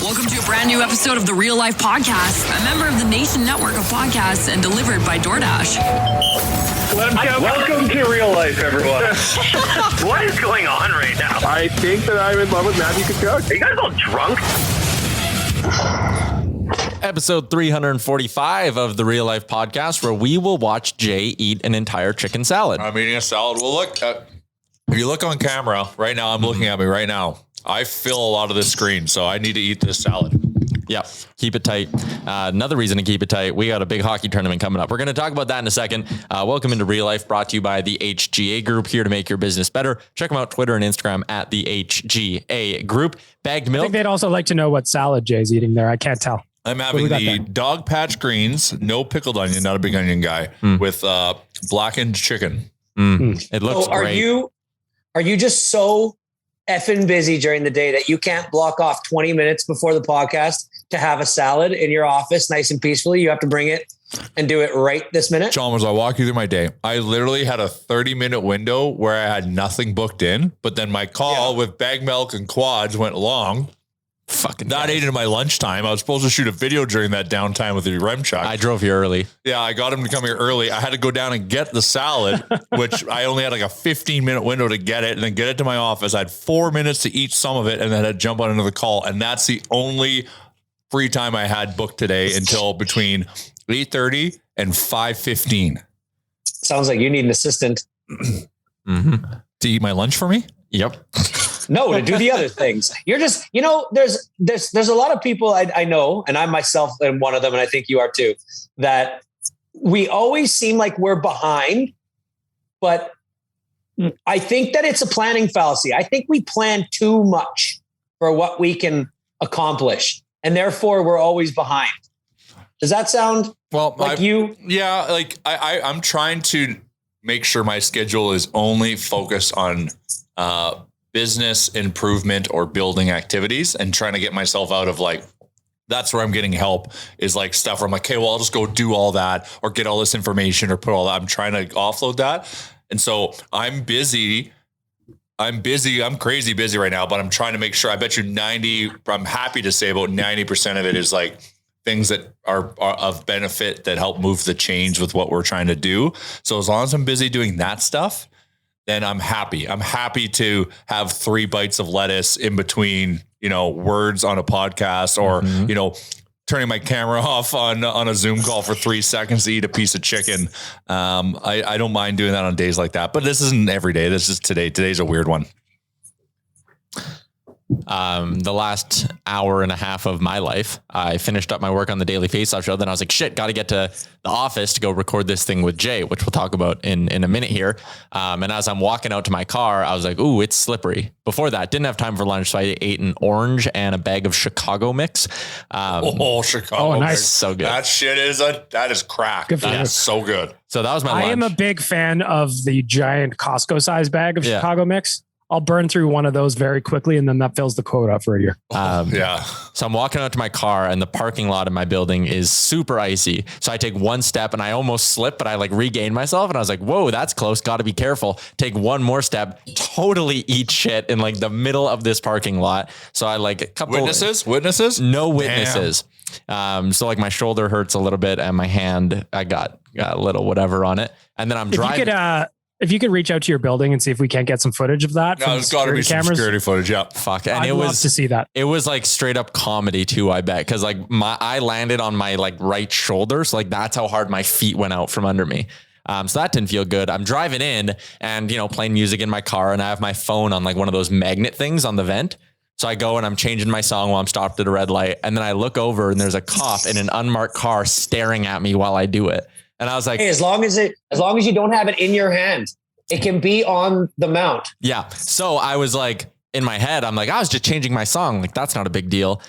Welcome to a brand new episode of the Real Life Podcast, a member of the Nation Network of Podcasts and delivered by DoorDash. Welcome to Real Life, everyone. What is going on right now? I think that I'm in love with Matthew Tkachuk. Are you guys all drunk? Episode 345 of the Real Life Podcast, where we will watch Jay eat an entire chicken salad. I'm eating a salad. Well, look, if you look on camera right now, I'm looking at me right now. I fill a lot of this screen, so I need to eat this salad. Yep. Keep it tight. Another reason to keep it tight, we got a big hockey tournament coming up. We're going to talk about that in a second. Welcome into Real Life, brought to you by the HGA Group, here to make your business better. Check them out, Twitter and Instagram at the HGA Group. Bagged milk. I think they'd also like to know what salad Jay's eating there. I can't tell. I'm having the dog patch greens, no pickled onion, not a big onion guy, with blackened chicken. It looks great. Are you just so effing busy during the day that you can't block off 20 minutes before the podcast to have a salad in your office nice and peacefully? You have to bring it and do it right this minute? Chalmers, I'll walk you through my day. I literally had a 30-minute window where I had nothing booked in, but then my call with bag milk and quads went long. Fucking that ate into my lunchtime. I was supposed to shoot a video during that downtime with the Remchuk. I drove here early. Yeah, I got him to come here early. I had to go down and get the salad, which I only had like a 15-minute window to get it and then get it to my office. I had 4 minutes to eat some of it and then I had to jump on another call. And that's the only free time I had booked today until between 8:30 and 5:15. Sounds like you need an assistant. To eat my lunch for me? Yep. No, to do the other things. You're just, there's a lot of people I know, and I myself am one of them, and I think you are too, that we always seem like we're behind, but I think that it's a planning fallacy. I think we plan too much for what we can accomplish, and therefore we're always behind. Does that sound like you? Yeah, like I'm trying to make sure my schedule is only focused on business improvement or building activities, and trying to get myself out of that's where I'm getting help is like stuff where I'm like, okay, well, I'll just go do all that or get all this information or put all that. I'm trying to offload that. And so I'm busy. I'm crazy busy right now, but I'm trying to make sure. I bet you I'm happy to say about 90% of it is like things that are of benefit that help move the change with what we're trying to do. So as long as I'm busy doing that stuff, then I'm happy. I'm happy to have 3 bites of lettuce in between, words on a podcast or, turning my camera off on a Zoom call for 3 seconds to eat a piece of chicken. I don't mind doing that on days like that, but this isn't every day. This is today. Today's a weird one. The last hour and a half of my life, I finished up my work on the Daily Faceoff show. Then I was like, shit, got to get to the office to go record this thing with Jay, which we'll talk about in a minute here. And as I'm walking out to my car, I was like, ooh, it's slippery. Before that, didn't have time for lunch. So I ate an orange and a bag of Chicago mix. Chicago nice. mix. So good. That shit is crack. That is so good. So that was my lunch. I am a big fan of the giant Costco size bag of Chicago mix. I'll burn through one of those very quickly, and then that fills the quota for a year. So I'm walking out to my car, and the parking lot in my building is super icy. So I take one step, and I almost slip, but I regain myself, and I was like, "Whoa, that's close. Got to be careful." Take one more step, totally eat shit in the middle of this parking lot. So I a couple witnesses, no witnesses. So my shoulder hurts a little bit, and my hand, I got a little whatever on it, and then I'm driving. If you could reach out to your building and see if we can't get some footage of that. No, there's got to be some security footage. Yeah. Fuck. And I'd love to see that. It was straight up comedy too, I bet. Cause I landed on my right shoulder. So that's how hard my feet went out from under me. So that didn't feel good. I'm driving in and, playing music in my car, and I have my phone on one of those magnet things on the vent. So I go and I'm changing my song while I'm stopped at a red light. And then I look over and there's a cop in an unmarked car staring at me while I do it. And I was like, hey, as long as you don't have it in your hand, it can be on the mount. Yeah. So I was in my head, I'm I was just changing my song. That's not a big deal.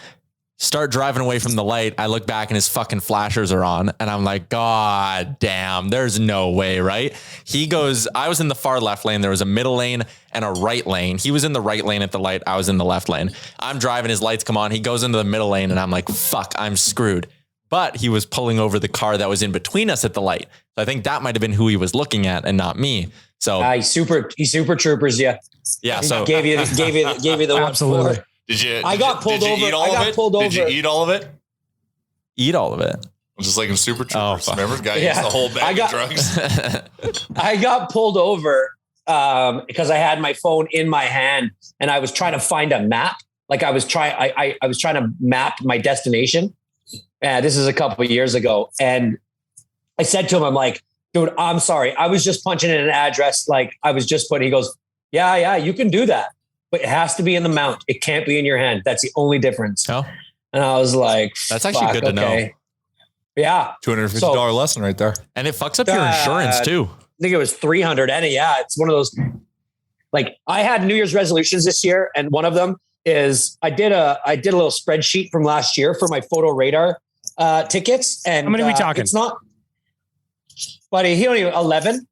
Start driving away from the light. I look back and his fucking flashers are on. And I'm like, God damn, there's no way, right? He goes, I was in the far left lane. There was a middle lane and a right lane. He was in the right lane at the light. I was in the left lane. I'm driving, his lights come on. He goes into the middle lane and I'm like, fuck, I'm screwed. But he was pulling over the car that was in between us at the light. So I think that might've been who he was looking at and not me. So he super troopers. Yeah. Yeah. So gave you the absolutely. Did you? I got pulled over. Eat all I of got it? pulled Did you over. eat all of it? Eat all of it. Just like in Super Troopers. Oh, remember, the guy Yeah. eats the whole bag of drugs. I got pulled over because I had my phone in my hand and I was trying to find a map. Like I was trying to map my destination. This is a couple of years ago, and I said to him, "I'm like, dude, I'm sorry. I was just punching in an address. Like I was just putting." He goes, "Yeah, you can do that, but it has to be in the mount. It can't be in your hand. That's the only difference." Oh, and I was like, that's actually good to know. Yeah, $250 lesson right there, and it fucks up your insurance too. I think it was 300. And yeah, it's one of those. Like I had New Year's resolutions this year, and one of them is I did a little spreadsheet from last year for my photo radar tickets. And how many are we talking? It's not, buddy. He only 11.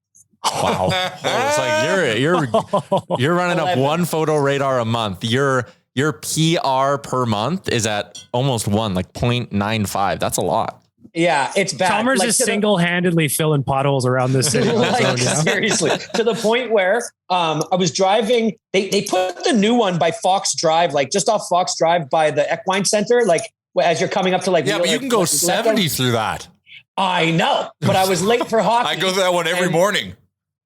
Wow, it's like you're running up 11. one photo radar a month. Your PR per month is at almost 0.95. That's a lot. Yeah, it's bad. Chalmers is single-handedly filling potholes around this city. Seriously, to the point where I was driving. They put the new one by Fox Drive, like just off Fox Drive by the Equine Center, like as you're coming up to like. Yeah, but you can go 70 through that. I know, but I was late for hockey. I go through that one every morning.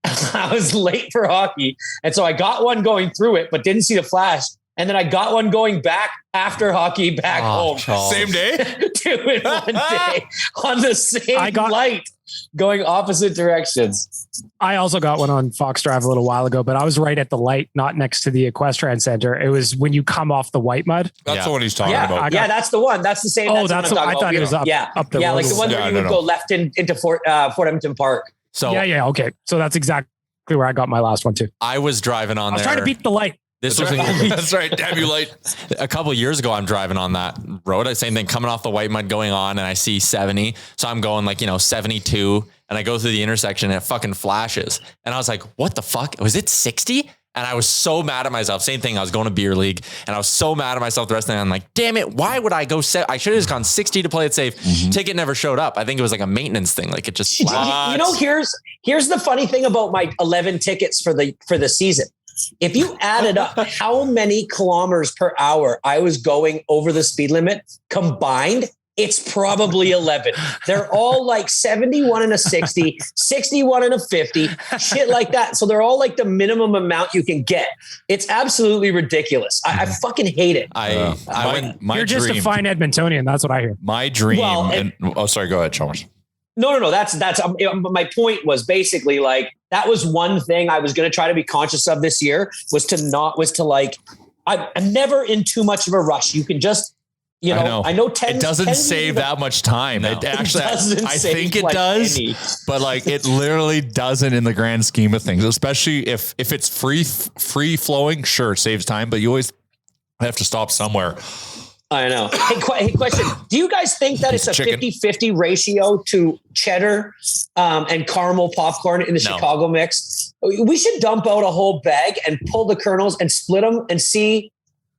I was late for hockey, and so I got one going through it, but didn't see the flash. And then I got one going back after hockey back home. Charles. Same day? Do it one day on the same light going opposite directions. I also got one on Fox Drive a little while ago, but I was right at the light, not next to the equestrian center. It was when you come off the white mud. That's the one he's talking about. Yeah, that's the one. That's the same. Oh, that's what I thought it was up. Yeah, up the yeah, like the one where you would go left into Fort Edmonton Park. So yeah, okay. So that's exactly where I got my last one too. I was driving on there. I was trying to beat the light. This was that's right. Damn you light. A couple of years ago, I'm driving on that road. Same thing, coming off the white mud going on, and I see 70. So I'm going 72, and I go through the intersection and it fucking flashes. And I was like, what the fuck? Was it 60? And I was so mad at myself. Same thing. I was going to beer league and I was so mad at myself the rest of the night. I'm like, damn it. Why would I go I should have just gone 60 to play it safe. Mm-hmm. Ticket never showed up. I think it was like a maintenance thing. Like it just, here's the funny thing about my 11 tickets for the season. If you added up how many kilometers per hour I was going over the speed limit combined, it's probably 11. They're all like 71 and a 60, 61 and a 50, shit like that. So they're all like the minimum amount you can get. It's absolutely ridiculous. I fucking hate it. You're just a fine Edmontonian. That's what I hear. My dream. Sorry, go ahead, Chalmers. No. That's my point was basically like, that was one thing I was going to try to be conscious of this year I'm never in too much of a rush. You can just, I know 10. It doesn't save that much time. No. It actually, I think it does, but like it literally doesn't in the grand scheme of things, especially if it's free flowing. Sure. It saves time, but you always have to stop somewhere. I know. Hey, question. Do you guys think that it's a 50-50 ratio to cheddar and caramel popcorn in the Chicago mix? We should dump out a whole bag and pull the kernels and split them and see.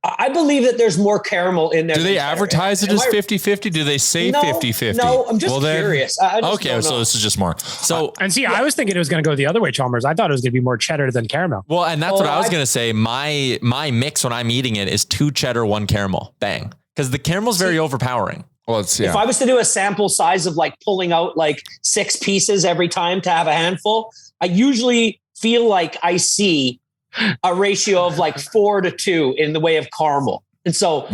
I believe that there's more caramel in there. Do they advertise it as 50-50? Do they say 50-50? No, I'm just curious. Okay, so this is just more. So I was thinking it was going to go the other way, Chalmers. I thought it was going to be more cheddar than caramel. Well, and that's what I was going to say. My mix when I'm eating it is 2 cheddar, 1 caramel. Bang. Because the caramel's very overpowering. Well, if I was to do a sample size of like pulling out like 6 pieces every time to have a handful, I usually feel like I see a ratio of like 4-2 in the way of caramel. And so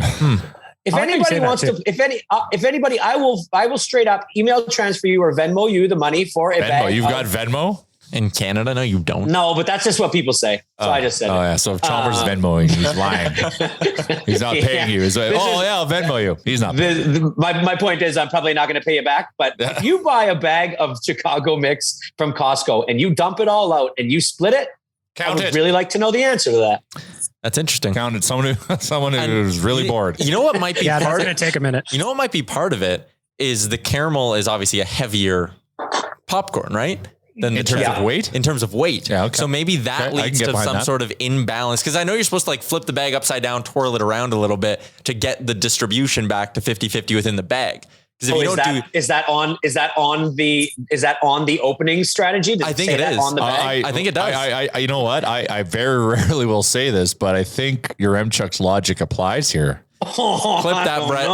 if anybody wants to, if anybody, I will straight up email transfer you or Venmo you the money for a bag. You've got Venmo? In Canada? No, you don't. No, but that's just what people say. So I just said it. Yeah. So if Chalmers is Venmoing, he's lying. He's not paying you. He's like, I'll Venmo you. He's not. My point is I'm probably not going to pay you back. But if you buy a bag of Chicago mix from Costco and you dump it all out and you split it, I would really like to know the answer to that. That's interesting. Count it. Someone who's really board. You know what might be part of it? It's going to take a minute. You know what might be part of it is the caramel is obviously a heavier popcorn, right? Than in terms of weight? In terms of weight. Yeah, okay. So maybe that leads to some sort of imbalance. Because I know you're supposed to like flip the bag upside down, twirl it around a little bit to get the distribution back to 50-50 within the bag. Because if you don't is that on the opening strategy? Does I think say it that is. on the bag? I think it does. I you know what? I very rarely will say this, but I think your Chuck's logic applies here. Clip that, Brett.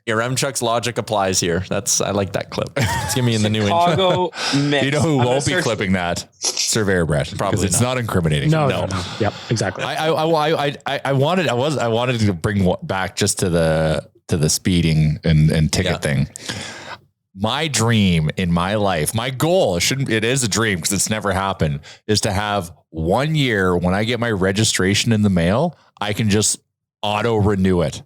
Your Chuck's logic applies here. I like that clip. It's gonna be in the new intro. Mix. You know who won't be clipping that? Surveyor Brett. Probably because it's not incriminating. No. Yep, exactly. I wanted to bring back just to the speeding and ticket thing. My dream in my life, my goal, it is a dream because it's never happened, is to have 1 year when I get my registration in the mail, I can just auto renew it.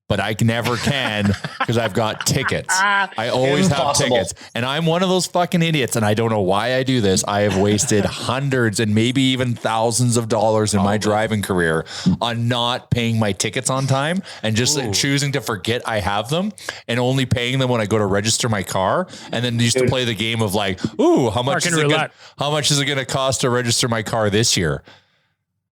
But I never can because I've got tickets. I always have tickets. And I'm one of those fucking idiots. And I don't know why I do this. I have wasted hundreds and maybe even thousands of dollars in my driving career on not paying my tickets on time and just choosing to forget I have them and only paying them when I go to register my car. And then used to play the game of like, how much is it going to cost to register my car this year?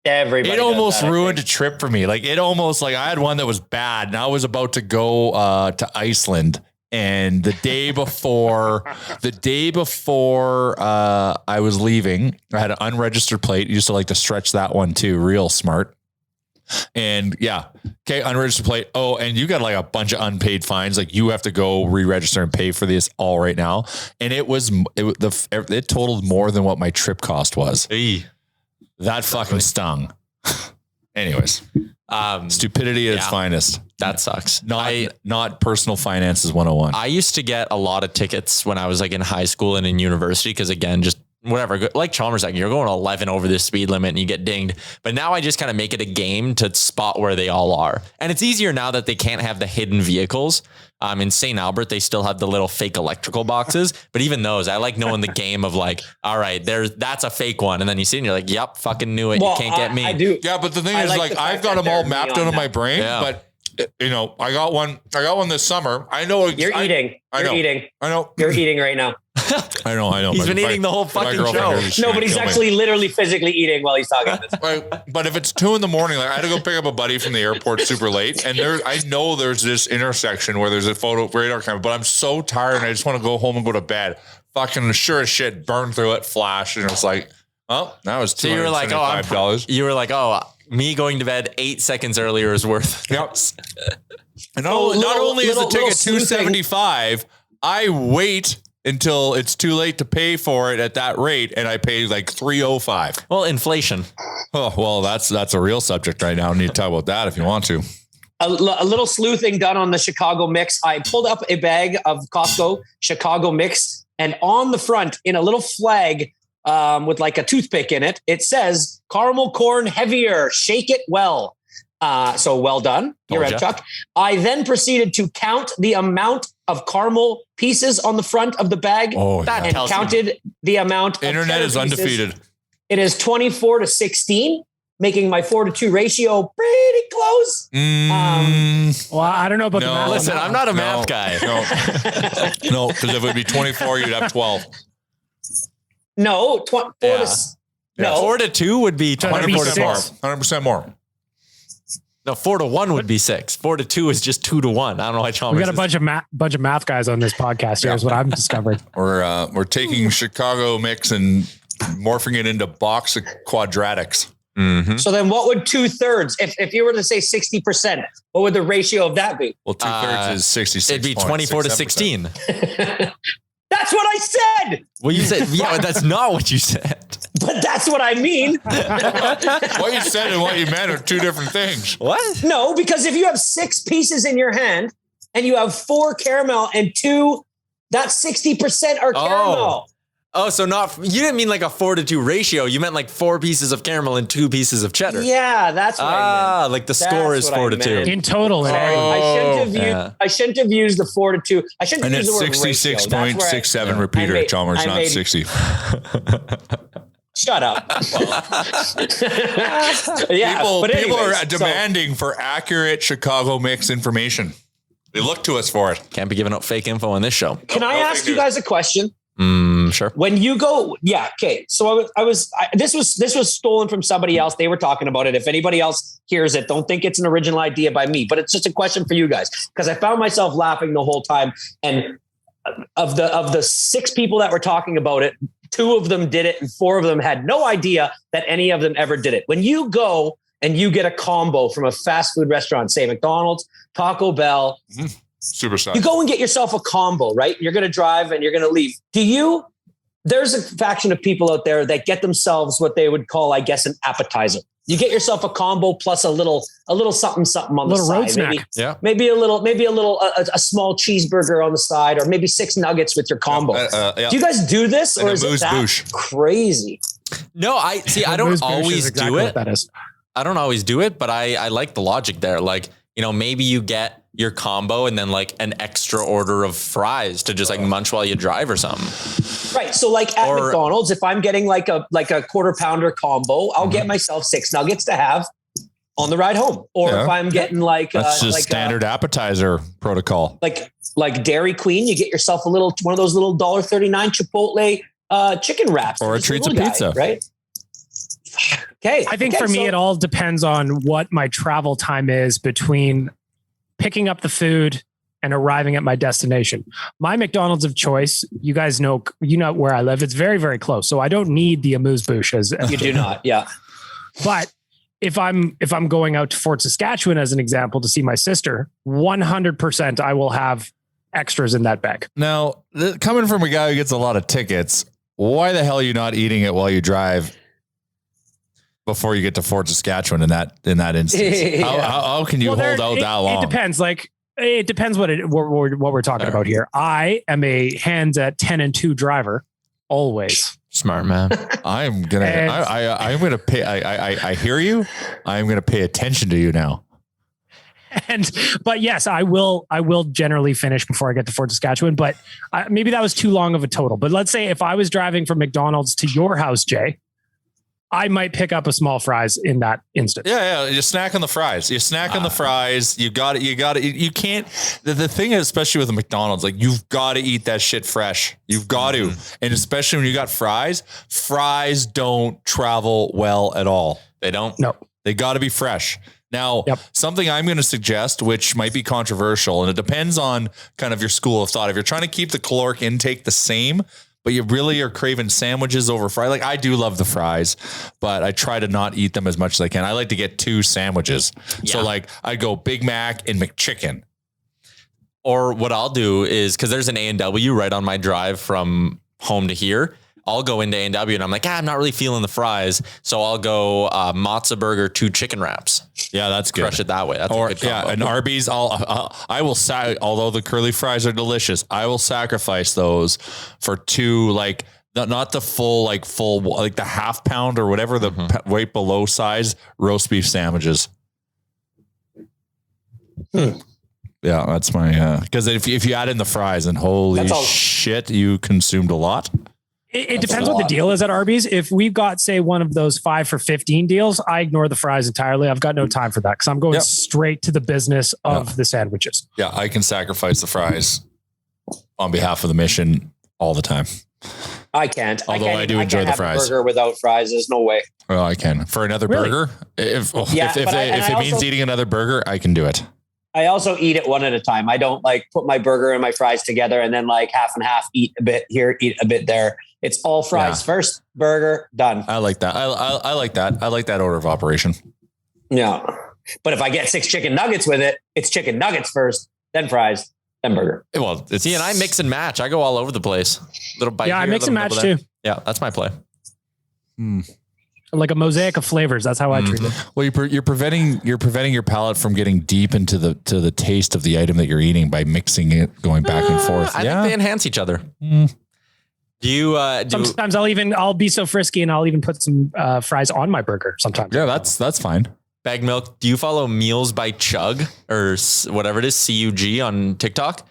Everybody it almost ruined a trip for me. Like I had one that was bad and I was about to go to Iceland. And the day before I was leaving, I had an unregistered plate. Used to like to stretch that one too. Real smart. And unregistered plate. Oh, and you got like a bunch of unpaid fines. Like you have to go re-register and pay for this all right now. And it totaled more than what my trip cost was. That fucking stung. Anyways, stupidity at its finest. That sucks. Not personal finances 101. I used to get a lot of tickets when I was like in high school and in university. Because again, just whatever, like Chalmers, like you're going 11 over the speed limit and you get dinged. But now I just kind of make it a game to spot where they all are. And it's easier now that they can't have the hidden vehicles. In St. Albert, they still have the little fake electrical boxes. But even those, I like knowing the game of like, all right, that's a fake one. And then you see it and you're like, yep, fucking knew it. You can't get me. I do. Yeah, but the thing is like I've got them all mapped out of my brain. Yeah. But I got one this summer. I know you're eating. I know. You're eating right now. I know. He's been eating the whole fucking show. No, but he's actually literally physically eating while he's talking this. But if it's 2 a.m, like I had to go pick up a buddy from the airport super late, and I know there's this intersection where there's a photo radar camera, but I'm so tired and I just want to go home and go to bed. Fucking sure as shit, burn through it, flash, and it's like, oh, that was $275. So you were like, me going to bed 8 seconds earlier is worth. Yep. And not only is the ticket $275, I wait until it's too late to pay for it at that rate, and I pay like $305. Well, inflation. Oh, well, that's a real subject right now. I need to talk about that if you want to. A little sleuthing done on the Chicago mix. I pulled up a bag of Costco Chicago mix, and on the front, in a little flag with like a toothpick in it, it says caramel corn heavier. Shake it well. So well done. You're right, Chuck. I then proceeded to count the amount of caramel pieces on the front of the bag and counted the amount. Internet is undefeated. Pieces. It is 24-16, making my 4-2 ratio pretty close. Well, I don't know about the math. Listen, I'm not a math guy. No, because if it would be 24, you'd have 12. No, 4 to 2 would be 100% more. No, 4 to 1 would be 6. 4 to 2 is just 2 to 1. I don't know why Chalmers. We got a bunch of math guys on this podcast. Here's what I'm discovering. We're taking Chicago mix and morphing it into box of quadratics. Mm-hmm. So then what would 2/3, if you were to say 60%, what would the ratio of that be? Well, 2/3 is 66. It'd be 24 to 16. That's what I said. Well, you said, but that's not what you said. But that's what I mean. What you said and what you meant are two different things. What? No, because if you have 6 pieces in your hand and you have 4 caramel and 2, that's 60% are caramel. Oh, so you didn't mean like a 4 to 2 ratio. You meant like 4 pieces of caramel and 2 pieces of cheddar. Yeah, that's what I meant. Like the score is 4 to 2. In total. I shouldn't have used the 4 to 2. I shouldn't have used the word ratio. And it's 66.67 repeater, Chalmers, not 60. Shut up. People are demanding for accurate Chicago mix information. They look to us for it. Can't be giving out fake info on this show. Can I ask you guys a question? Sure. When you go, yeah, okay. So this was stolen from somebody else. They were talking about it. If anybody else hears it, don't think it's an original idea by me, but it's just a question for you guys, because I found myself laughing the whole time. And of the 6 people that were talking about it, 2 of them did it and 4 of them had no idea that any of them ever did it. When you go and you get a combo from a fast food restaurant, say McDonald's, Taco Bell, Super size. you go and get yourself a combo, right? You're going to drive and you're going to leave. There's a faction of people out there that get themselves what they would call, I guess, an appetizer. You get yourself a combo plus a little something on the side. Road snack. Maybe a small cheeseburger on the side, or maybe 6 nuggets with your combo. Yeah. Do you guys do this, or And is it that boosh. crazy? No, I don't always do it. That is. I don't always do it, but I like the logic there. Like, maybe you get your combo and then like an extra order of fries to just like munch while you drive or something. Right. So like at McDonald's, if I'm getting like a quarter pounder combo, I'll get myself 6 nuggets to have on the ride home. Or if I'm getting that's just standard appetizer protocol. Like Dairy Queen, you get yourself one of those little $1.39 Chipotle chicken wraps. Or a treats of pizza. Right. Okay. I think for me, it all depends on what my travel time is between picking up the food and arriving at my destination. My McDonald's of choice, you guys know, where I live. It's very, very close. So I don't need the amuse-bouche as you do not. Yeah. But if I'm going out to Fort Saskatchewan, as an example, to see my sister, 100% I will have extras in that bag. Now, coming from a guy who gets a lot of tickets, why the hell are you not eating it while you drive before you get to Fort Saskatchewan in that instance? How can you hold out that long? It depends. It depends what we're talking about here. I am a hands at 10 and 2 driver always. Smart man. I'm gonna pay. I hear you. I'm gonna pay attention to you now. But yes, I will generally finish before I get to Fort Saskatchewan, but maybe that was too long of a total. But let's say if I was driving from McDonald's to your house, Jay, I might pick up a small fries in that instance. Yeah. You snack on the fries. You got it. You can't. The thing is, especially with the McDonald's, like you've got to eat that shit fresh. You've got to. And especially when you got fries don't travel well at all. They don't. No. They got to be fresh. Now, something I'm going to suggest, which might be controversial, and it depends on kind of your school of thought. If you're trying to keep the caloric intake the same, but you really are craving sandwiches over fries. Like I do love the fries, but I try to not eat them as much as I can. I like to get 2 sandwiches. Yeah. So like I go Big Mac and McChicken. Or what I'll do is, cause there's an A&W right on my drive from home to here. I'll go into A&W and I'm like, I'm not really feeling the fries. So I'll go matzo burger, 2 chicken wraps. Yeah, that's good. Crush it that way. That's a good combo. And Arby's, I will although the curly fries are delicious, I will sacrifice those for 2, like not the full, like the half pound or whatever, the weight below size roast beef sandwiches. Yeah, that's my, because if you add in the fries, and holy shit, you consumed a lot. It depends what the deal is at Arby's. If we've got, say, one of those 5 for 15 deals, I ignore the fries entirely. I've got no time for that because I'm going straight to the business of the sandwiches. Yeah, I can sacrifice the fries on behalf of the mission all the time. I can't. Although I do enjoy the fries. Burger without fries, there's no way. Well, I can. For another burger, if it means eating another burger, I can do it. I also eat it one at a time. I don't like put my burger and my fries together and then like half and half, eat a bit here, eat a bit there. It's all fries first, burger, done. I like that. I like that. I like that order of operation. Yeah. But if I get 6 chicken nuggets with it, it's chicken nuggets first, then fries, then burger. Well, and I mix and match. I go all over the place. Little bite. Yeah, I mix and match too. Yeah, that's my play. Like a mosaic of flavors. That's how I treat it. Well, you're preventing your palate from getting deep into the taste of the item that you're eating by mixing it, going back and forth. I think they enhance each other. Do you? Sometimes I'll be so frisky and I'll even put some fries on my burger. Sometimes. Yeah, that's fine. Bag Milk. Do you follow Meals by Chug or whatever it is, CUG on TikTok?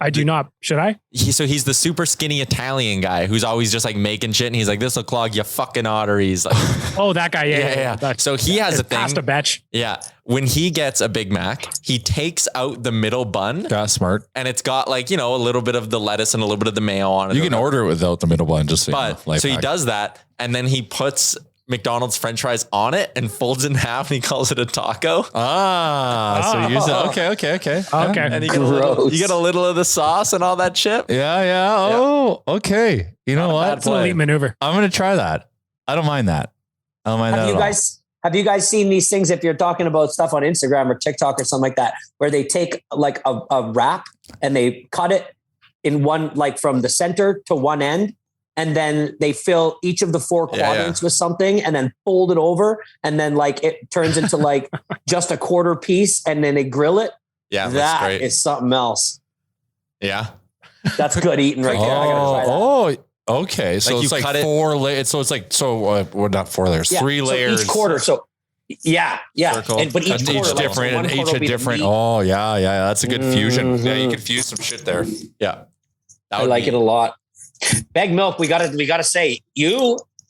I do not. Should I? He's the super skinny Italian guy who's always just like making shit. And he's like, this will clog your fucking arteries. Like, Oh, that guy. Yeah. So he has a thing. Pasta batch. Yeah. When he gets a Big Mac, he takes out the middle bun. That's smart. And it's got like, a little bit of the lettuce and a little bit of the mayo on it. You can order it without the middle bun, just so he does that. And then he puts McDonald's French fries on it and folds it in half, and he calls it a taco. So you use it. Okay. And you get a little of the sauce and all that shit. Yeah. Oh, okay. You know what? It's an elite maneuver. I'm going to try that. I don't mind that. Have you guys seen these things? If you're talking about stuff on Instagram or TikTok or something like that, where they take like a wrap and they cut it in one, like from the center to one end, and then they fill each of the four quadrants with something and then fold it over. And then like it turns into like just a quarter piece and then they grill it. Yeah. That is something else. Yeah. That's good eating right there. I gotta try that. Okay. So it's like 4 layers. So it's like, not 4 layers, 3 layers. Each quarter. So yeah. But each different and each a different. Oh yeah. That's a good fusion. Yeah. You can fuse some shit there. Yeah. I like it a lot. Beg Milk, we gotta say,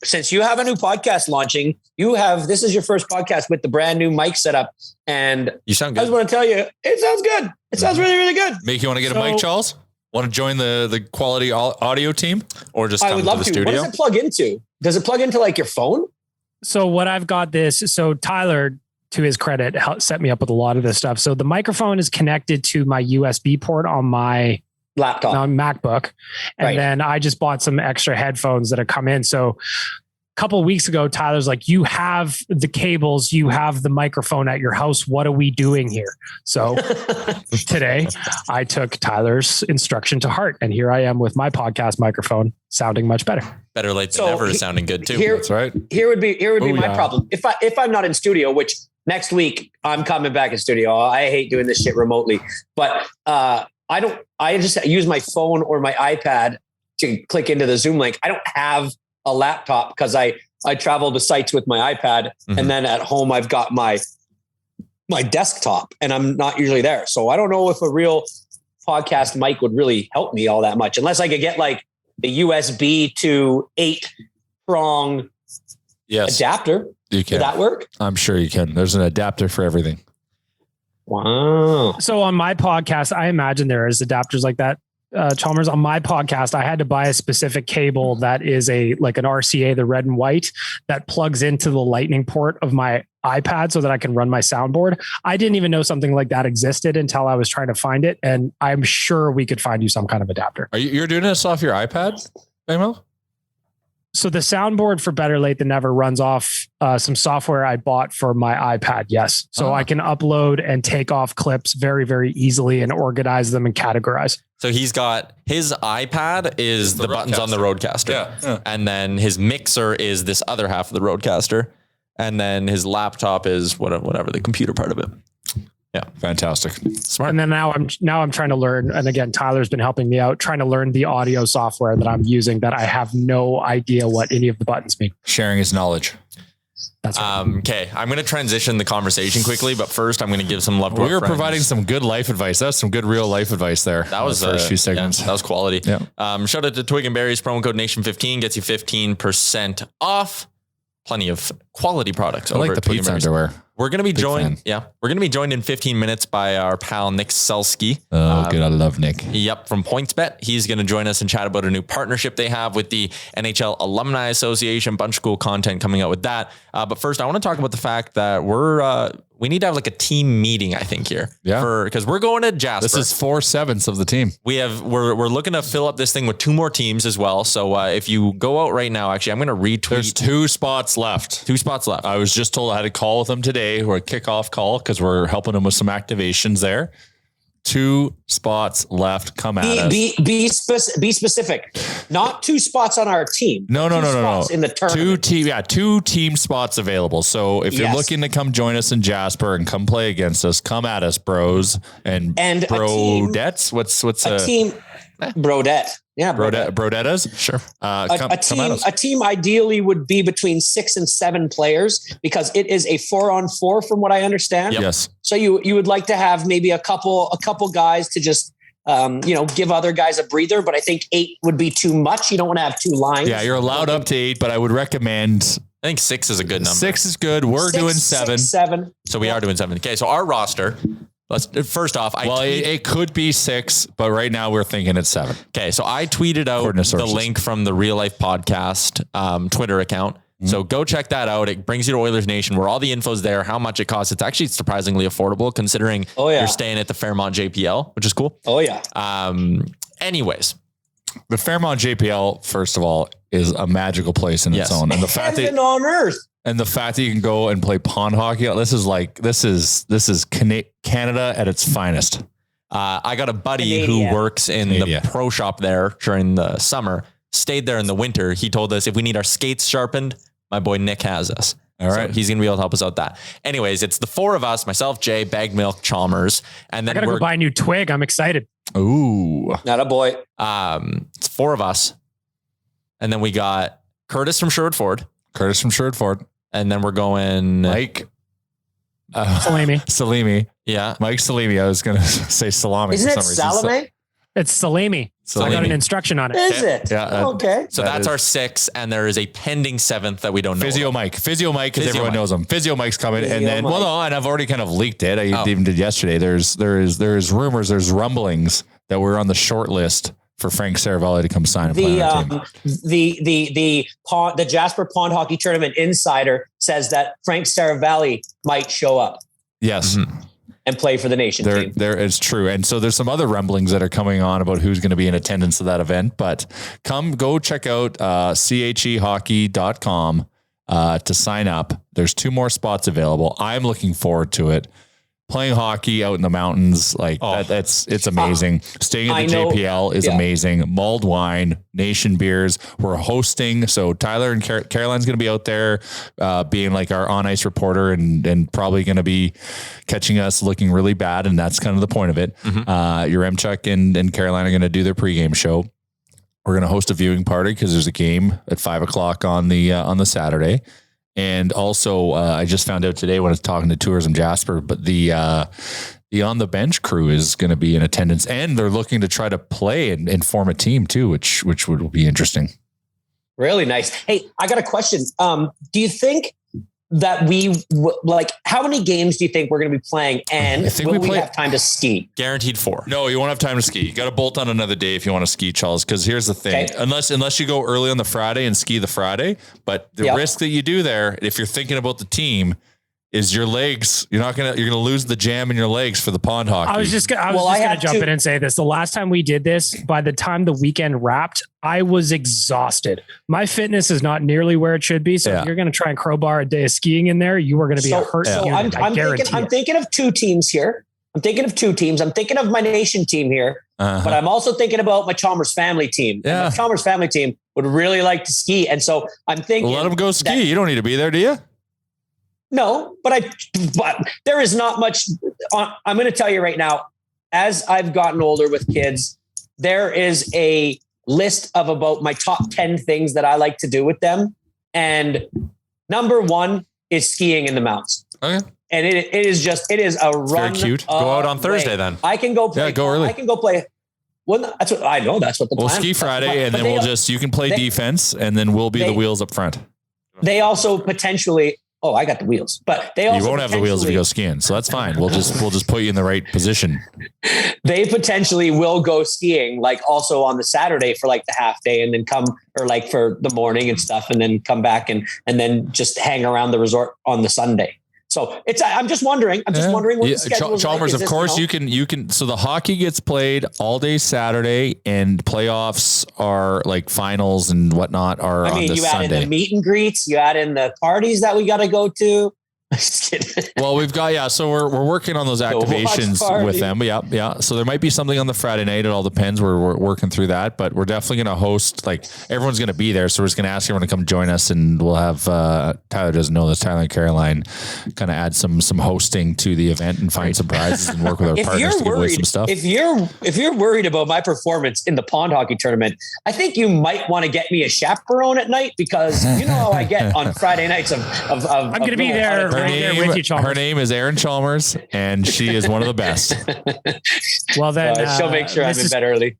since you have a new podcast launching, this is your first podcast with the brand new mic setup, and you sound good. I just want to tell you, it sounds good. It sounds really, really good. Make you want to get a mic, Charles? Want to join the quality audio team, or just come to the studio? What does it plug into? Does it plug into like your phone? So what I've got so Tyler, to his credit, set me up with a lot of this stuff. So the microphone is connected to my USB port on my laptop on MacBook. And then I just bought some extra headphones that have come in. So a couple of weeks ago, Tyler's like, you have the cables, you have the microphone at your house. What are we doing here? So today I took Tyler's instruction to heart. And here I am with my podcast microphone sounding much better. Better late than never is sounding good too. That's right. Here would be my problem. If I'm not in studio, which next week I'm coming back in studio. I hate doing this shit remotely, but, I just use my phone or my iPad to click into the Zoom link. I don't have a laptop because I travel to sites with my iPad. Mm-hmm. And then at home, I've got my desktop and I'm not usually there. So I don't know if a real podcast mic would really help me all that much, unless I could get like the USB to 8-prong adapter. You can. Would that work? I'm sure you can. There's an adapter for everything. Wow. So on my podcast, I imagine there is adapters like that. Chalmers, on my podcast, I had to buy a specific cable that is like an RCA, the red and white, that plugs into the lightning port of my iPad so that I can run my soundboard. I didn't even know something like that existed until I was trying to find it. And I'm sure we could find you some kind of adapter. You're doing this off your iPad, Emil? So the soundboard for Better Late Than Never runs off some software I bought for my iPad. Yes. So I can upload and take off clips very, very easily and organize them and categorize. So he's got his iPad is the buttons on the Rodecaster. Yeah. And then his mixer is this other half of the Rodecaster. And then his laptop is whatever the computer part of it. Yeah. Fantastic. Smart. And then now I'm trying to learn. And again, Tyler's been helping me out trying to learn the audio software that I'm using that I have no idea what any of the buttons mean. Sharing his knowledge. That's right. Okay. I'm going to transition the conversation quickly, but first I'm going to give some love to We were providing some good life advice. That's some good real life advice there. That was the first few segments. That was quality. Yeah. Shout out to Twig and Berries, promo code Nation15 gets you 15% off. Plenty of quality products. I like the pizza underwear. We're going to be joined. Yeah. We're going to be joined in 15 minutes by our pal, Nic Sulsky. Oh, good. I love Nick. Yep. From PointsBet. He's going to join us and chat about a new partnership they have with the NHL Alumni Association. Bunch of cool content coming out with that. But first, I want to talk about the fact that we need to have like a team meeting, I think, here. Yeah. Because we're going to Jasper. This is 4/7 of the team. We're looking to fill up this thing with 2 more teams as well. So if you go out right now, actually, I'm going to retweet. There's 2 spots left. 2 spots left. I was just told I had a call with them today, or a kickoff call, because we're helping them with some activations there. 2 spots left. Come at us. Be specific. Not 2 spots on our team. No. In the tournament. 2 team spots available. So if you're looking to come join us in Jasper and come play against us, come at us, bros and brodettes. What's a team? Brodette. Yeah, Brodettas. Sure. A team ideally would be between 6 and 7 players, because it is a 4-on-4 from what I understand. Yes. So you would like to have maybe a couple guys to just give other guys a breather, but I think 8 would be too much. You don't want to have 2 lines. Yeah, you're allowed up to 8, but I would recommend. I think 6 is a good number. 6 is good. We're doing 7. 7. So we are doing 7. Okay, so our roster. First off, it could be 6, but right now we're thinking it's 7. Okay, so I tweeted out the link from the Real Life Podcast Twitter account. Mm-hmm. So go check that out. It brings you to Oilers Nation where all the info's there, how much it costs. It's actually surprisingly affordable considering you're staying at the Fairmont JPL, which is cool. Oh, yeah. Anyways, the Fairmont JPL, first of all, is a magical place in its own. And the fact that on earth. And the fact that you can go and play pond hockey, this is Canada at its finest. I got a buddy who works in the pro shop there during the summer, stayed there in the winter. He told us if we need our skates sharpened, my boy Nick has us. All right. So he's going to be able to help us out with that. Anyways, it's the 4 of us, myself, Jay, Bag Milk, Chalmers. And then I got to go buy a new twig. I'm excited. Ooh. Not a boy. It's 4 of us. And then we got Curtis from Sherwood Ford. And then we're going Mike Salimi. Yeah. Mike Salimi. I was going to say salami. Isn't it salami? It's salami. So I got an instruction on it. Is it? Yeah. Okay. So that's our 6. And there is a pending 7th that we don't know. Physio Mike, because everyone knows him. Physio Mike's coming. And I've already kind of leaked it. I even did yesterday. There's rumors, there's rumblings that we're on the short list for Frank Saravalli to come sign and play on our team. The Jasper Pond Hockey Tournament Insider says that Frank Saravalli might show up. Yes. Mm-hmm. And play for the nation team. There is true. And so there's some other rumblings that are coming on about who's going to be in attendance at that event, but go check out chehockey.com to sign up. There's 2 more spots available. I'm looking forward to it. Playing hockey out in the mountains, it's amazing. Staying at the JPL is amazing. Mulled wine, Nation beers. We're hosting. So Tyler and Caroline's going to be out there being like our on ice reporter and probably going to be catching us looking really bad. And that's kind of the point of it. Mm-hmm. Your Chuck and Caroline are going to do their pregame show. We're going to host a viewing party because there's a game at 5:00 on the Saturday. And also, I just found out today when I was talking to Tourism Jasper, but the on the bench crew is going to be in attendance, and they're looking to try to play and form a team too, which would be interesting. Really nice. Hey, I got a question. Do you think that how many games do you think we're going to be playing? And will we have time to ski? Guaranteed 4. No, you won't have time to ski. You got to bolt on another day if you want to ski, Charles. Because here's the thing: unless you go early on the Friday and ski the Friday, but the risk that you do there, if you're thinking about the team, is your legs. You're going to lose the jam in your legs for the pond hockey. I was just going to jump in and say this. The last time we did this, by the time the weekend wrapped, I was exhausted. My fitness is not nearly where it should be. So if you're going to try and crowbar a day of skiing in there, you are going to be a hurt. So I'm thinking of 2 teams here. I'm thinking of my nation team here, but I'm also thinking about my Chalmers family team. Yeah. My Chalmers family team would really like to ski. And so I'm thinking, let them go ski. You don't need to be there, do you? No, but there is not much. I'm going to tell you right now, as I've gotten older with kids, there is a list of about my top 10 things that I like to do with them. And number 1 is skiing in the mountains. Okay. And it is a run. Very cute. Go out on Thursday then. I can go play. Yeah, go early. I can go play. Well, that's what I know. That's what the plan. We'll ski Friday and then you can play defense and then we'll be the wheels up front. They also potentially, I got the wheels, but they also, you won't have the wheels if you go skiing. So that's fine. We'll just put you in the right position. They potentially will go skiing, like also on the Saturday for like the half day and then come, or like for the morning and stuff, and then come back and then just hang around the resort on the Sunday. So I'm just wondering what the schedule is. Chalmers, like. of course, you can. So the hockey gets played all day Saturday, and playoffs are like finals and whatnot are on the Sunday. You add in the meet and greets, you add in the parties that we got to go to. Just kidding. Well, we've got, so we're working on those activations with them. Yeah. So there might be something on the Friday night. It all depends. We're working through that, but we're definitely going to host, like everyone's going to be there. So we're just going to ask everyone to come join us, and we'll have, Tyler doesn't know this, Tyler and Caroline kind of add some hosting to the event and find some prizes and work with our partners to give away some stuff. If you're worried about my performance in the pond hockey tournament, I think you might want to get me a chaperone at night, because you know how I get on Friday nights of I'm going to be there Her name is Erin Chalmers, and she is one of the best. Well, then she'll make sure I'm in bed early.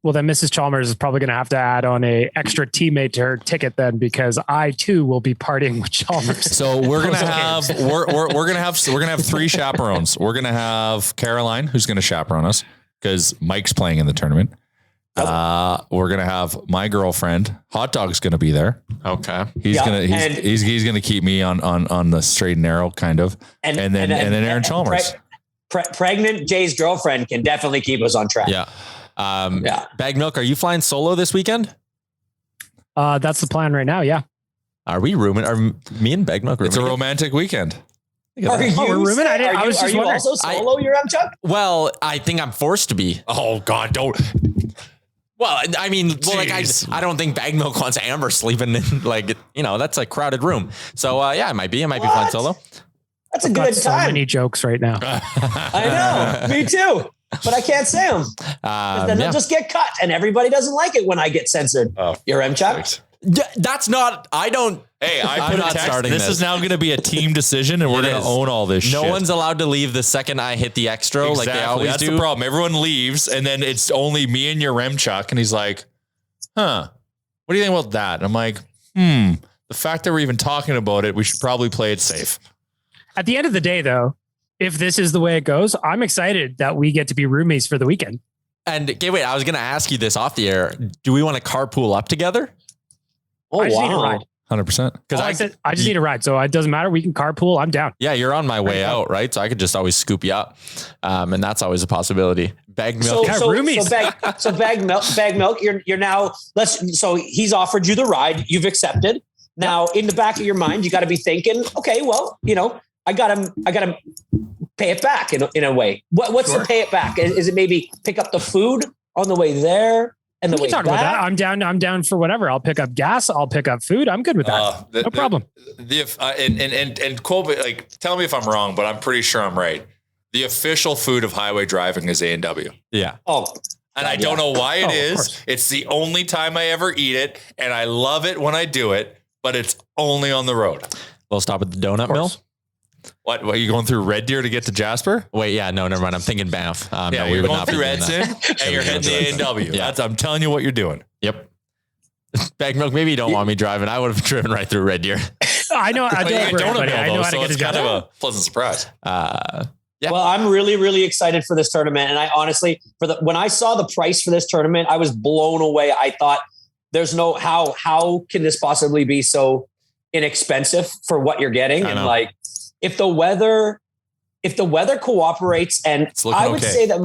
Well, then Mrs. Chalmers is probably going to have to add on a extra teammate to her ticket then, because I too will be partying with Chalmers. So we're gonna have we're gonna have 3 chaperones. We're gonna have Caroline, who's gonna chaperone us because Mike's playing in the tournament. We're gonna have my girlfriend. Hot Dog's gonna be there. Okay, he's gonna keep me on the straight and narrow kind of, and then Erin Chalmers. Pregnant Jay's girlfriend can definitely keep us on track. Yeah. Bag Milk, are you flying solo this weekend? That's the plan right now. Yeah. Are we rooming? Are me and Bag Milk rooming? It's a romantic weekend. Are you rooming? I was just wondering. Also solo? You're Chuck? Well, I think I'm forced to be. Oh God, don't. Well, I mean, I don't think Bag Milk wants Amber sleeping in that's a crowded room. So I might be flying solo. That's a good so time. Many jokes right now. I know, me too. But I can't say them. Then they'll just get cut, and everybody doesn't like it when I get censored. You're Chuck. That's not. I don't. Hey, I put a text. This is now going to be a team decision, and we're going to own all this shit. No one's allowed to leave the second I hit the extra, like they always That's do. the problem. Everyone leaves, and then it's only me and your Chuck, and he's like, "Huh, what do you think about that?" And I'm like, The fact that we're even talking about it, we should probably play it safe. At the end of the day, though, if this is the way it goes, I'm excited that we get to be roomies for the weekend. And okay, wait, I was going to ask you this off the air. Do we want to carpool up together? I just need a ride. 100%. Because I just need a ride. So it doesn't matter. We can carpool. I'm down. Yeah, you're on my way out, right? So I could just always scoop you up. And that's always a possibility. Bag Milk. So bag milk. You're now so he's offered you the ride. You've accepted. Now in the back of your mind, you got to be thinking, okay, well, I got to pay it back in a way. What's the pay it back? Is it maybe pick up the food on the way there and the way back? About that. I'm down for whatever. I'll pick up gas. I'll pick up food. I'm good with that. No problem. And Colby, tell me if I'm wrong, but I'm pretty sure I'm right. The official food of highway driving is A&W. Yeah. Oh. And I don't know why it is. It's the only time I ever eat it, and I love it when I do it, but it's only on the road. We'll stop at the donut mill. What are you going through Red Deer to get to Jasper? Wait, yeah, no, never mind. I'm thinking Banff. You're going through Edson and you're heading to A&W. Yeah. I'm telling you what you're doing. Yep. Bag Milk, maybe you don't want me driving. I would have driven right through Red Deer. I know. I know how to get it's kind of a pleasant surprise. Yeah. Well, I'm really, really excited for this tournament. And I honestly, when I saw the price for this tournament, I was blown away. I thought there's no, how can this possibly be so inexpensive for what you're getting? And if the weather cooperates, and I would say that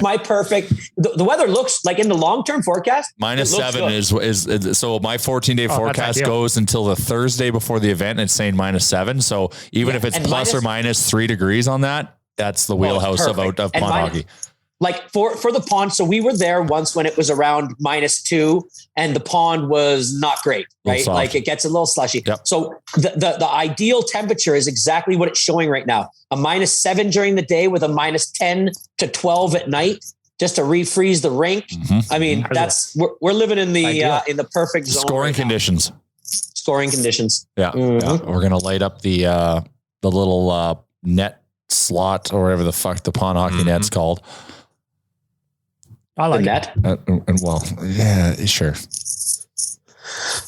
my perfect, the weather looks like in the long-term forecast, -7 is so my 14-day forecast goes until the Thursday before the event, and it's saying -7. So even if it's plus or minus 3 degrees on that, that's the wheelhouse of pond hockey. Like for the pond. So we were there once when it was around -2 and the pond was not great, right? Like it gets a little slushy. Yep. So the ideal temperature is exactly what it's showing right now. A -7 during the day with a -10 to 12 at night, just to refreeze the rink. Mm-hmm. I mean, we're living in the perfect zone. Scoring conditions. Scoring conditions. Yeah. Mm-hmm. Yeah. We're going to light up the little net slot or whatever the fuck the pond hockey net's called. I like that. Yeah, sure.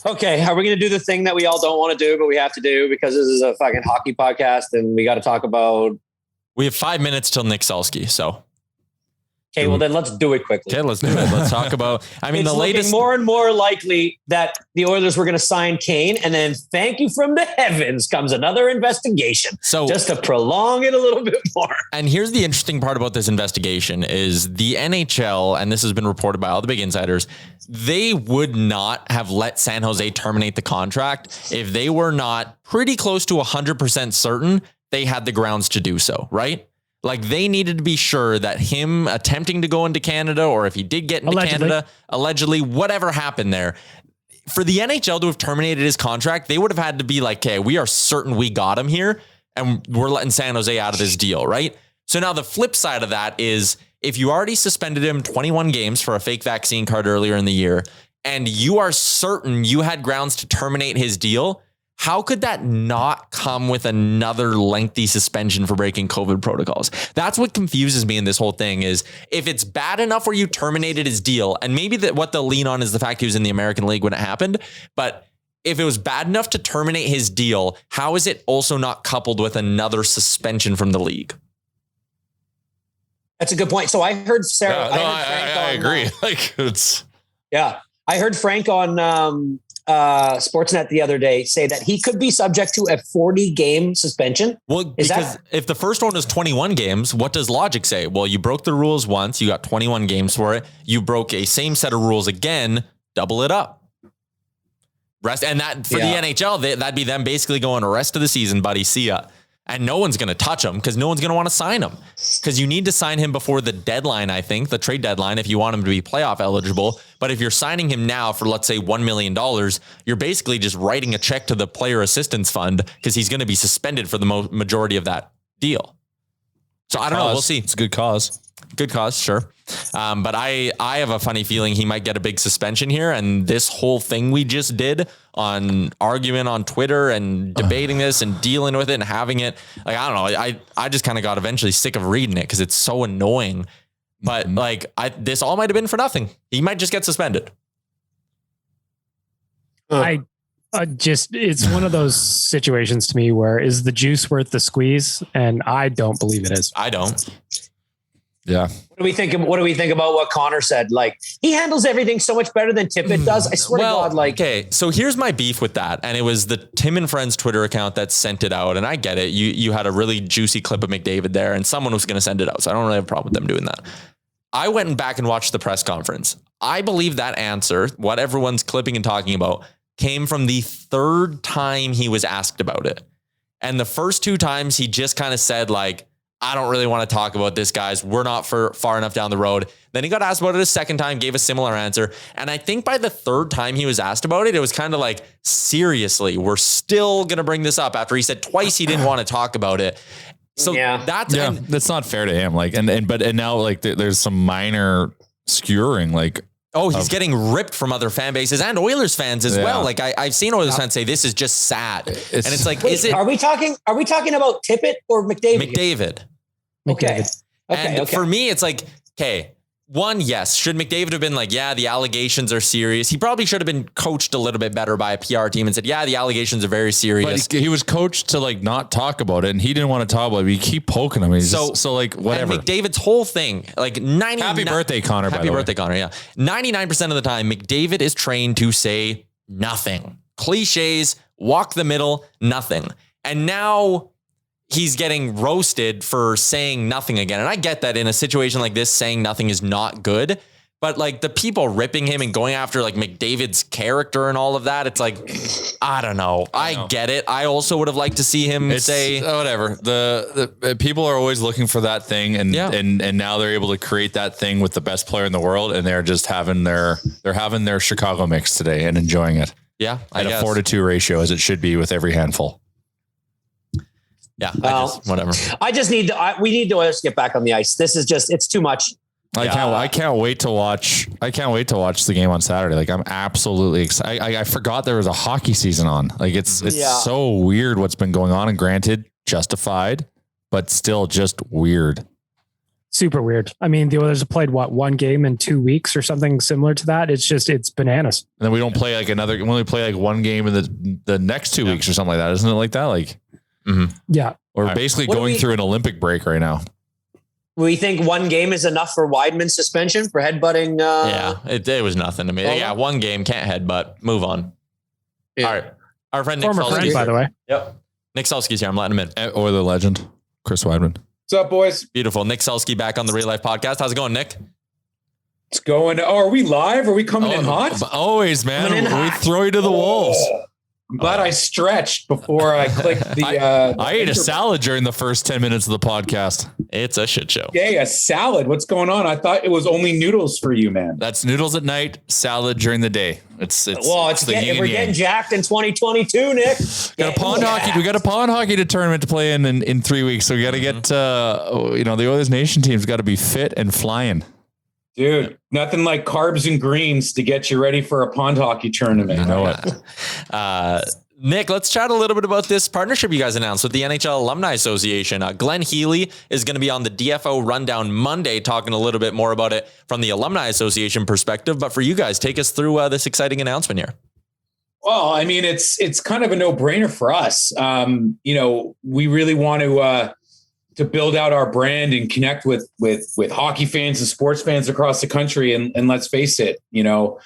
Okay. Are we going to do the thing that we all don't want to do, but we have to do because this is a fucking hockey podcast and we got to talk about. We have 5 minutes till Nic Sulsky. So. Okay, well then let's do it quickly. Okay, let's do it. Let's talk about. I mean, it's the latest. More and more likely that the Oilers were going to sign Kane, and then thank you from the heavens comes another investigation. So just to prolong it a little bit more. And here's the interesting part about this investigation: is the NHL, and this has been reported by all the big insiders, they would not have let San Jose terminate the contract if they were not pretty close to 100% certain they had the grounds to do so. Right. Like they needed to be sure that him attempting to go into Canada, or if he did get into Canada, allegedly, whatever happened there, for the NHL to have terminated his contract, they would have had to be like, okay, we are certain we got him here and we're letting San Jose out of this deal, right? So now the flip side of that is if you already suspended him 21 games for a fake vaccine card earlier in the year, and you are certain you had grounds to terminate his deal, how could that not come with another lengthy suspension for breaking COVID protocols? That's what confuses me in this whole thing is if it's bad enough where you terminated his deal, and maybe that what they'll lean on is the fact he was in the American League when it happened, but if it was bad enough to terminate his deal, how is it also not coupled with another suspension from the league? That's a good point. So I heard Sarah. I agree. I heard Frank on Sportsnet the other day say that he could be subject to a 40-game suspension. Well, because if the first one was 21 games, what does logic say? Well, you broke the rules once, you got 21 games for it. You broke a same set of rules again, double it up. And that for the NHL, that'd be them basically going the rest of the season, buddy. See ya. And no one's going to touch him because no one's going to want to sign him because you need to sign him before the deadline, I think, the trade deadline, if you want him to be playoff eligible. But if you're signing him now for, let's say, $1 million, you're basically just writing a check to the player assistance fund because he's going to be suspended for the majority of that deal. So I don't know. We'll see. It's a good cause. Good cause, sure. But I have a funny feeling he might get a big suspension here. And this whole thing we just did on argument on Twitter and debating this and dealing with it and having it, like, I don't know. I just kind of got eventually sick of reading it because it's so annoying. But this all might have been for nothing. He might just get suspended. It's one of those situations to me where is the juice worth the squeeze? And I don't believe it is. I don't. Yeah. What do we think about what Connor said? Like, he handles everything so much better than Tippett does. I swear to God, okay. So here's my beef with that. And it was the Tim and Friends Twitter account that sent it out. And I get it. You had a really juicy clip of McDavid there and someone was going to send it out. So I don't really have a problem with them doing that. I went back and watched the press conference. I believe that answer, what everyone's clipping and talking about, came from the third time he was asked about it. And the first two times he just kind of said like, I don't really want to talk about this, guys. We're not far enough down the road. Then he got asked about it a second time, gave a similar answer. And I think by the third time he was asked about it, it was kind of like, seriously, we're still going to bring this up after he said twice he didn't want to talk about it. So that's not fair to him. Like, and now like there's some minor skewering, like, oh, he's getting ripped from other fan bases and Oilers fans as well. Like I've seen Oilers fans say this is just sad. And it's like, are we talking about Tippett or McDavid? McDavid. Okay. And for me, it's like, okay, one, yes. Should McDavid have been like, yeah, the allegations are serious. He probably should have been coached a little bit better by a PR team and said, yeah, the allegations are very serious. But he was coached to like not talk about it, and he didn't want to talk about it. You keep poking him. So like whatever. And McDavid's whole thing, like 90. Happy birthday, Connor. Happy birthday, Connor. Yeah, 99% of the time, McDavid is trained to say nothing. Cliches, walk the middle, nothing. And now he's getting roasted for saying nothing again. And I get that in a situation like this, saying nothing is not good. But like the people ripping him and going after like McDavid's character and all of that, it's like, I don't know. I get it. I also would have liked to see him say whatever. The people are always looking for that thing, and now they're able to create that thing with the best player in the world, and they're just having their Chicago mix today and enjoying it. Yeah, at a 4-2 ratio, as it should be with every handful. Yeah, whatever. We need to get back on the ice. This is just, it's too much. I can't wait to watch the game on Saturday. Like, I'm absolutely excited. I forgot there was a hockey season on. Like, it's so weird what's been going on, and granted, justified, but still just weird. Super weird. I mean, the Oilers have played one game in 2 weeks or something similar to that. It's bananas. And then we don't play like another. We only play like one game in the next 2 weeks or something like that. Isn't it like that? Like. Mm-hmm. Yeah. We're basically going through an Olympic break right now. We think one game is enough for Weidman's suspension for headbutting. It was nothing to me. Yeah, one game, can't headbutt. Move on. Yeah. All right. Our friend Nic Sulsky, by the way. Yep. Nic Sulsky's here. I'm letting him in. Or the legend, Chris Weidman. What's up, boys? Beautiful. Nic Sulsky back on the Real Life Podcast. How's it going, Nick? It's going. Oh, are we live? Are we coming in hot? Always, man. We throw you to the wolves. I'm glad I stretched before I clicked the. I ate a salad during the first 10 minutes of the podcast. It's a shit show. Yeah, a salad. What's going on? I thought it was only noodles for you, man. That's noodles at night, salad during the day. We're getting jacked in 2022, Nick. Got a pond hockey. We got a pond hockey tournament to play in 3 weeks. So we got to get the Oilers Nation team's got to be fit and flying. Dude, nothing like carbs and greens to get you ready for a pond hockey tournament. You know it. Nick, let's chat a little bit about this partnership you guys announced with the NHL Alumni Association. Glenn Healy is going to be on the DFO Rundown Monday, talking a little bit more about it from the Alumni Association perspective. But for you guys, take us through this exciting announcement here. Well, I mean, it's kind of a no-brainer for us. We really want to build out our brand and connect with hockey fans and sports fans across the country. And let's face it, NHL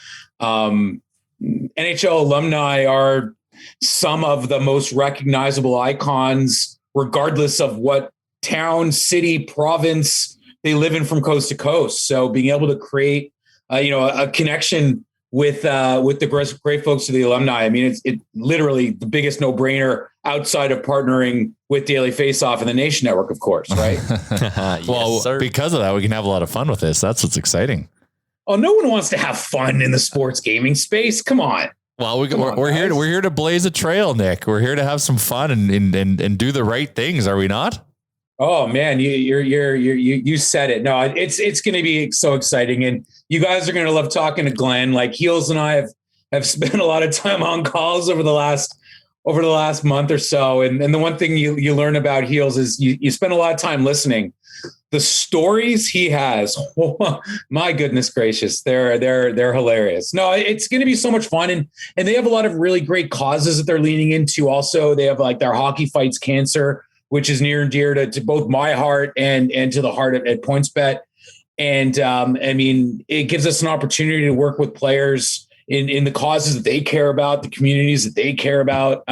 alumni are some of the most recognizable icons, regardless of what town, city, province they live in from coast to coast. So being able to create, a connection with the great folks of the alumni. I mean, it's literally the biggest no-brainer outside of partnering with Daily Faceoff and the Nation Network, of course, right? Because of that, we can have a lot of fun with this. That's what's exciting. Oh, no one wants to have fun in the sports gaming space. Come on. Well, we're here to blaze a trail, Nick. We're here to have some fun and do the right things. Are we not? Oh man, you said it. No, it's going to be so exciting, and you guys are going to love talking to Glenn. Like Heels and I have spent a lot of time on calls over the last month or so, and the one thing you learn about Heels is you spend a lot of time listening. The stories he has, oh, my goodness gracious, they're hilarious. No, it's going to be so much fun, and they have a lot of really great causes that they're leaning into. Also, they have like their Hockey Fights Cancer, which is near and dear to both my heart and to the heart at PointsBet. And I mean, it gives us an opportunity to work with players in the causes that they care about, the communities that they care about.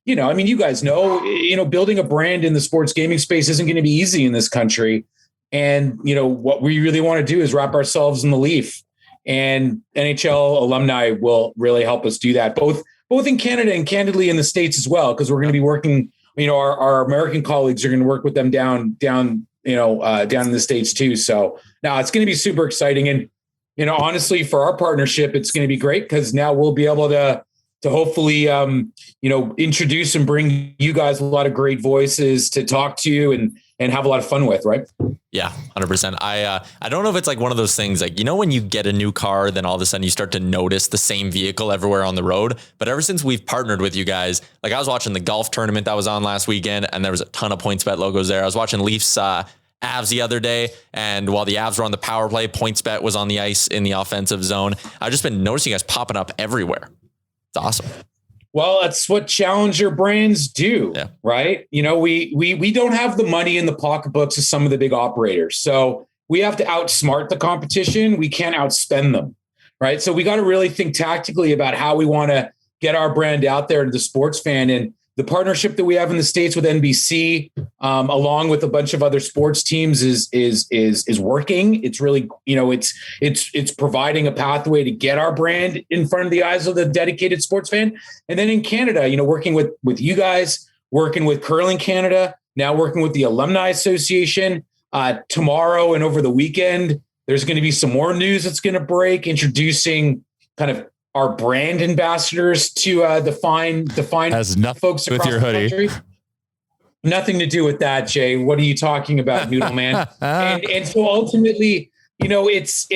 You guys know, building a brand in the sports gaming space isn't going to be easy in this country. And, what we really want to do is wrap ourselves in the leaf, and NHL alumni will really help us do that, both in Canada and candidly in the States as well, because we're going to be working, our American colleagues are going to work with them down in the States too. So now it's going to be super exciting. And, honestly, for our partnership, it's going to be great because now we'll be able to hopefully, introduce and bring you guys a lot of great voices to talk to and have a lot of fun with, right? Yeah, 100%. I don't know if it's like one of those things like, when you get a new car, then all of a sudden you start to notice the same vehicle everywhere on the road. But ever since we've partnered with you guys, like I was watching the golf tournament that was on last weekend and there was a ton of PointsBet logos there. I was watching Leafs Avs the other day, and while the Avs were on the power play, PointsBet was on the ice in the offensive zone. I've just been noticing you guys popping up everywhere. It's awesome. Well, that's what challenger brands do, right? We don't have the money in the pocketbooks of some of the big operators. So we have to outsmart the competition. We can't outspend them, right? So we got to really think tactically about how we want to get our brand out there to the sports fan. And the partnership that we have in the States with NBC, along with a bunch of other sports teams is working. It's really, it's providing a pathway to get our brand in front of the eyes of the dedicated sports fan. And then in Canada, working with you guys, working with Curling Canada, now working with the Alumni Association, tomorrow and over the weekend, there's going to be some more news that's going to break, introducing kind of our brand ambassadors to define has nothing folks across with your hoodie. The country. Nothing to do with that, Jay. What are you talking about, Noodle Man? and so ultimately, it's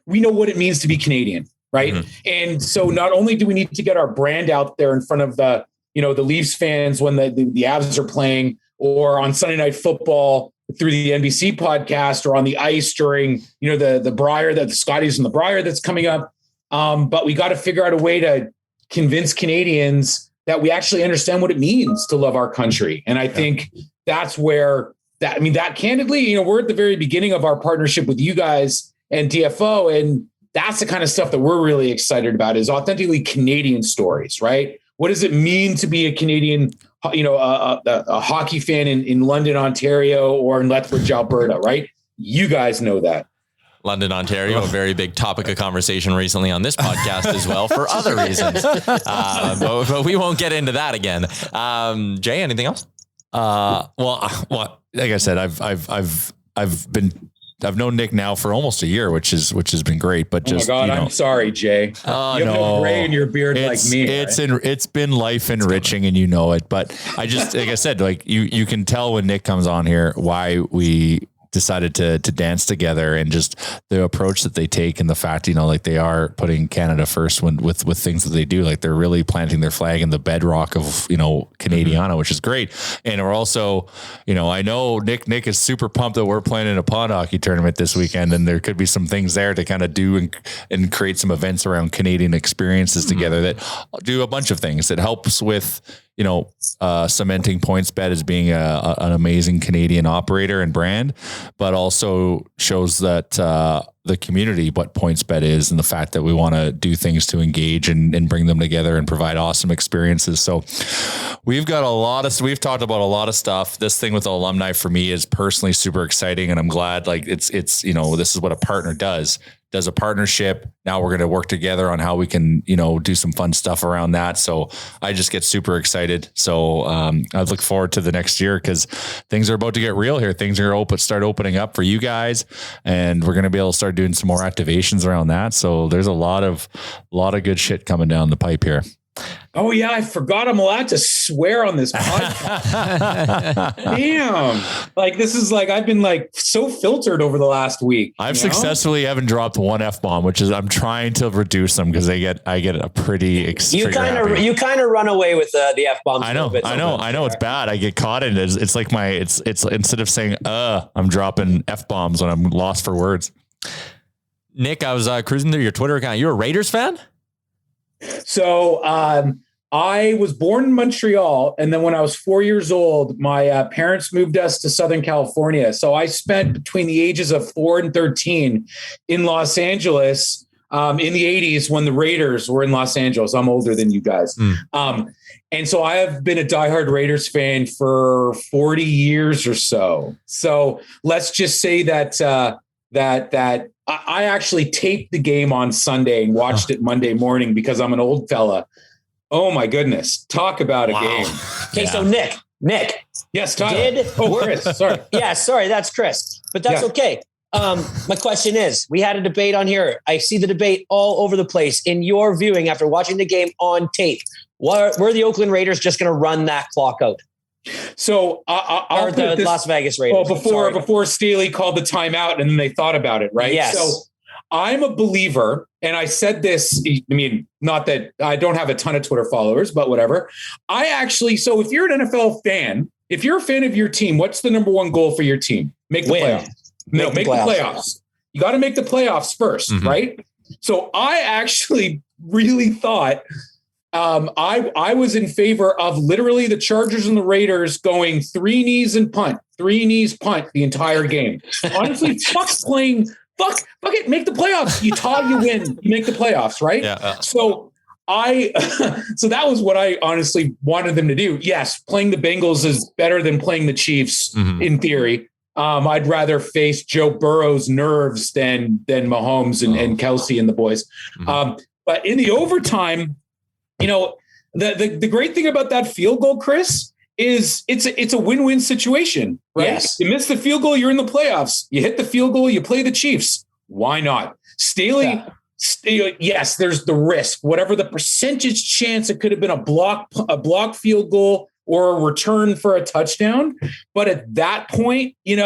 we know what it means to be Canadian, right? Mm-hmm. And so not only do we need to get our brand out there in front of the Leafs fans when the Avs are playing, or on Sunday Night Football through the NBC podcast, or on the ice during, the Briar, the Scotties and the Briar that's coming up. But we got to figure out a way to convince Canadians that we actually understand what it means to love our country. And I think that's where that candidly, we're at the very beginning of our partnership with you guys and DFO. And that's the kind of stuff that we're really excited about, is authentically Canadian stories, right? What does it mean to be a Canadian, a hockey fan in London, Ontario, or in Lethbridge, Alberta, right? You guys know that. London, Ontario, a very big topic of conversation recently on this podcast as well for other reasons. But we won't get into that again. Jay, anything else? Well, like I said, I've known Nick now for almost a year, which has been great. But just, oh my God, I'm sorry, Jay. You have no gray in your beard like me. It's been life enriching, and it. But I just, like I said, like you can tell when Nick comes on here why we decided to dance together, and just the approach that they take, and the fact, like they are putting Canada first with things that they do. Like they're really planting their flag in the bedrock of, Canadiana, which is great. And we're also, I know Nick is super pumped that we're playing in a pond hockey tournament this weekend, and there could be some things there to kind of do and create some events around Canadian experiences together that do a bunch of things that helps with, cementing PointsBet as being an amazing Canadian operator and brand, but also shows that the community what PointsBet is, and the fact that we want to do things to engage and bring them together and provide awesome experiences. So we've talked about a lot of stuff. This thing with the alumni for me is personally super exciting, and I'm glad it's this is what a partner does a partnership. Now we're going to work together on how we can, do some fun stuff around that. So I just get super excited. So I look forward to the next year, because things are about to get real here. Things are going to start opening up for you guys, and we're going to be able to start doing some more activations around that. So there's a lot of good shit coming down the pipe here. Oh yeah, I forgot I'm allowed to swear on this podcast. Damn. This is I've been so filtered over the last week. I've successfully haven't dropped one F-bomb, which is I'm trying to reduce them, because I get a pretty you kind of run away with the F-bombs. I know it's bad. I get caught in it. It's like it's instead of saying I'm dropping F-bombs when I'm lost for words. Nick, I was cruising through your Twitter account. You're a Raiders fan? So I was born in Montreal, and then when I was 4 years old, my parents moved us to Southern California. So I spent between the ages of 4 and 13 in Los Angeles in the 80s when the Raiders were in Los Angeles. I'm older than you guys. And so I have been a diehard Raiders fan for 40 years or so. So let's just say that I actually taped the game on Sunday and watched it Monday morning, because I'm an old fella. Oh my goodness. Talk about a game. Okay. So Nick. Yes. Tyler. Chris. Sorry. Yeah. Sorry. That's Chris, but that's okay. My question is, we had a debate on here. I see the debate all over the place. In your viewing, after watching the game on tape, were the Oakland Raiders just going to run that clock out? So I'll the Las Vegas Raiders. Well, before Staley called the timeout, and then they thought about it, right? Yes. So I'm a believer, and I said this. I mean, not that I don't have a ton of Twitter followers, but whatever. So if you're an NFL fan, if you're a fan of your team, what's the number one goal for your team? Make the playoffs. No, make the playoffs. You got to make the playoffs first, right? So I actually really thought. I was in favor of literally the Chargers and the Raiders going 3 knees and punt the entire game. Honestly, fuck it, make the playoffs. You tie, you win, you make the playoffs, right? Yeah. So that was what I honestly wanted them to do. Yes, playing the Bengals is better than playing the Chiefs in theory. I'd rather face Joe Burrow's nerves than Mahomes and Kelsey and the boys. But in the overtime, the great thing about that field goal, Chris, is it's a win-win situation, right? Yes. You miss the field goal, you're in the playoffs. You hit the field goal, you play the Chiefs. Why not? Staley, yes, there's the risk. Whatever the percentage chance, it could have been a block field goal or a return for a touchdown. But at that point, you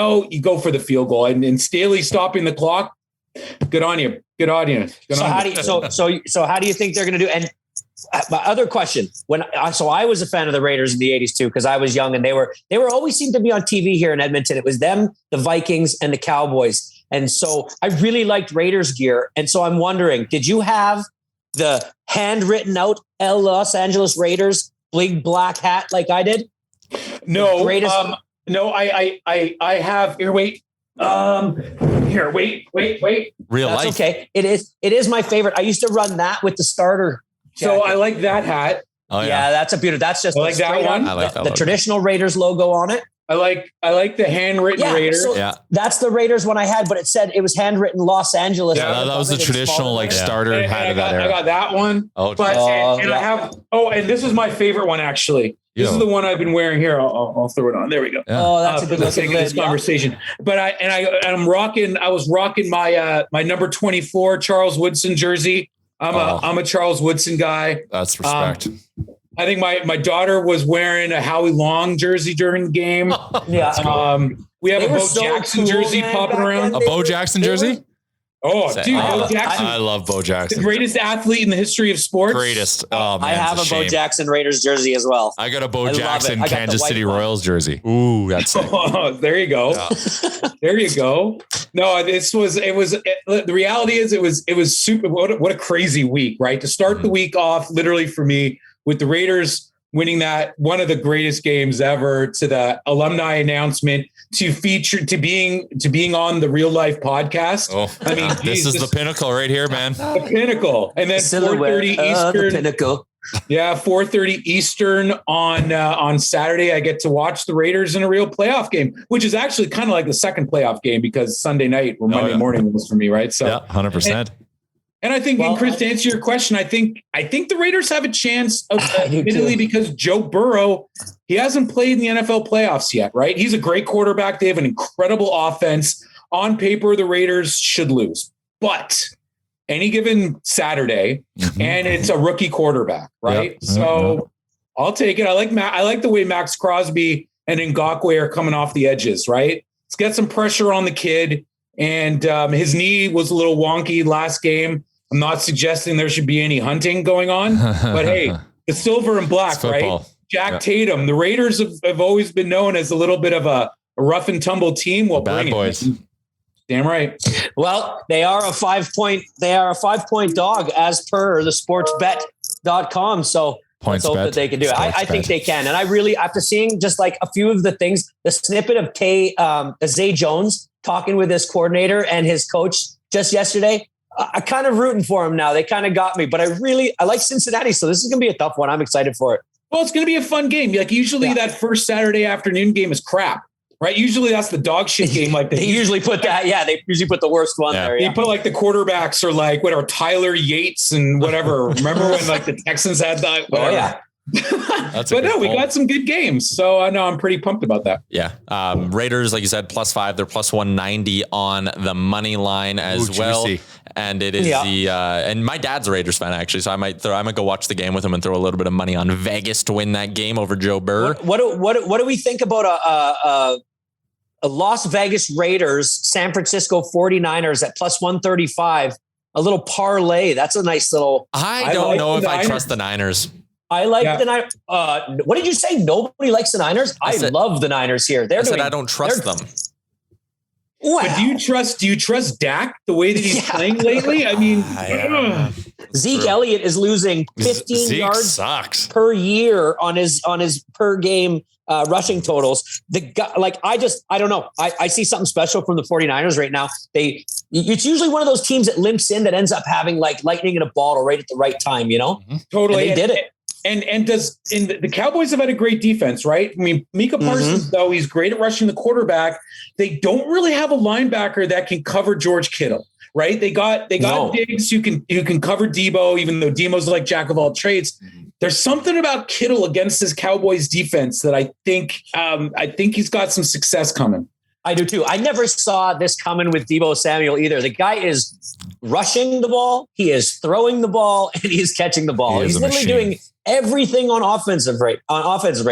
go for the field goal. And Staley stopping the clock, good on you. Good on you. So how do you think they're going to do? And my other question, I was a fan of the Raiders in the 80s too, because I was young, and they were always seemed to be on TV here in Edmonton. It was them, the Vikings, and the Cowboys. And so I really liked Raiders gear. And so I'm wondering, did you have the handwritten out Los Angeles Raiders big black hat like I did? No, no, I have here. Wait. Wait. Real That's life. Okay. It is my favorite. I used to run that with the starter. So I like that hat. Oh yeah, that's a beautiful. That's just I like that one. I like that the traditional Raiders logo on it. I like the handwritten Raiders. So that's the Raiders one I had, but it said it was handwritten Los Angeles. Yeah, that was the traditional starter hat of that era. I got that one. I have. Oh, and this is my favorite one actually. This is the one I've been wearing here. I'll throw it on. There we go. Yeah. Oh, that's a good looking this conversation. But I'm rocking. I was rocking my number 24 Charles Woodson jersey. I'm a Charles Woodson guy. That's respect. I think my daughter was wearing a Howie Long jersey during the game. Yeah. We have They a were Bo so Jackson cool, jersey man, popping back around. then. A Bo Jackson jersey? Oh, dude, Bo Jackson. I love Bo The Jackson. greatest athlete in the history of sports. Greatest. Oh, man, I have a it's Bo shame. Jackson Raiders jersey as well. I got a I Bo love it. Jackson I got the Kansas white City one. Royals jersey. Ooh, that's sick. Oh, there you go. There you go. No, the reality is it was super. What a crazy week, right? To start the week off, literally for me, with the Raiders winning that one of the greatest games ever, to the alumni announcement, to being on the Real Life podcast. Oh, I mean, this is the pinnacle right here, man. the pinnacle. And then 4:30 Silhouette of the Eastern. pinnacle. Yeah, 4:30 Eastern on Saturday. I get to watch the Raiders in a real playoff game, which is actually kind of like the second playoff game because Sunday night or Monday morning was for me, right? So Yeah, 100%. And I think, and Chris, to answer your question, I think the Raiders have a chance of admittedly because Joe Burrow, he hasn't played in the NFL playoffs yet, right? He's a great quarterback. They have an incredible offense. On paper, the Raiders should lose, but any given Saturday, and it's a rookie quarterback, right? Yep. So I'll take it. I like the way Max Crosby and Ngakoue are coming off the edges, right? Let's get some pressure on the kid. And his knee was a little wonky last game. I'm not suggesting there should be any hunting going on, but hey, the silver and black, right? Jack Tatum. The Raiders have always been known as a little bit of a rough and tumble team. Well, bad boys. Damn right. Well, they are a 5-point dog as per the sportsbet.com. So let's hope that they can do it. I think they can. And I really, after seeing just like a few of the things, the snippet of Zay Jones talking with his coordinator and his coach just yesterday, I kind of rooting for him now. They kind of got me, but I like Cincinnati. So this is going to be a tough one. I'm excited for it. Well, it's going to be a fun game. Like usually that first Saturday afternoon game is crap, right? Usually that's the dog shit game. Like they usually put that. Yeah. They usually put the worst one there. They put like the quarterbacks are like, whatever, Tyler Yates and whatever. Remember when like the Texans had that? Whatever. Oh, yeah. But no, we got some good games. So I know I'm pretty pumped about that. Yeah. Raiders, like you said, +5. They're +190 on the money line as well. Juicy. And it is and my dad's a Raiders fan actually. So I might go watch the game with him and throw a little bit of money on Vegas to win that game over Joe Burr. What do we think about a Las Vegas Raiders, San Francisco 49ers at +135, a little parlay? That's a nice little. I don't know if I trust the Niners. I like the Niners. What did you say? Nobody likes the Niners? I love the Niners here. I said I don't trust them. Wow. But do you trust Dak the way that he's playing lately? I mean, Zeke Elliott is losing 15 yards per year on his per game rushing totals. The guy, I don't know. I see something special from the 49ers right now. It's usually one of those teams that limps in that ends up having like lightning in a bottle right at the right time, you know? Totally. And they did it. And the Cowboys have had a great defense, right? I mean, Micah Parsons, though, he's great at rushing the quarterback. They don't really have a linebacker that can cover George Kittle, right? They got Diggs who can cover Debo, even though Demo's like jack of all trades. There's something about Kittle against this Cowboys defense that I think he's got some success coming. I do too. I never saw this coming with Debo Samuel either. The guy is rushing the ball, he is throwing the ball, and he's catching the ball. He's literally doing everything on offensive right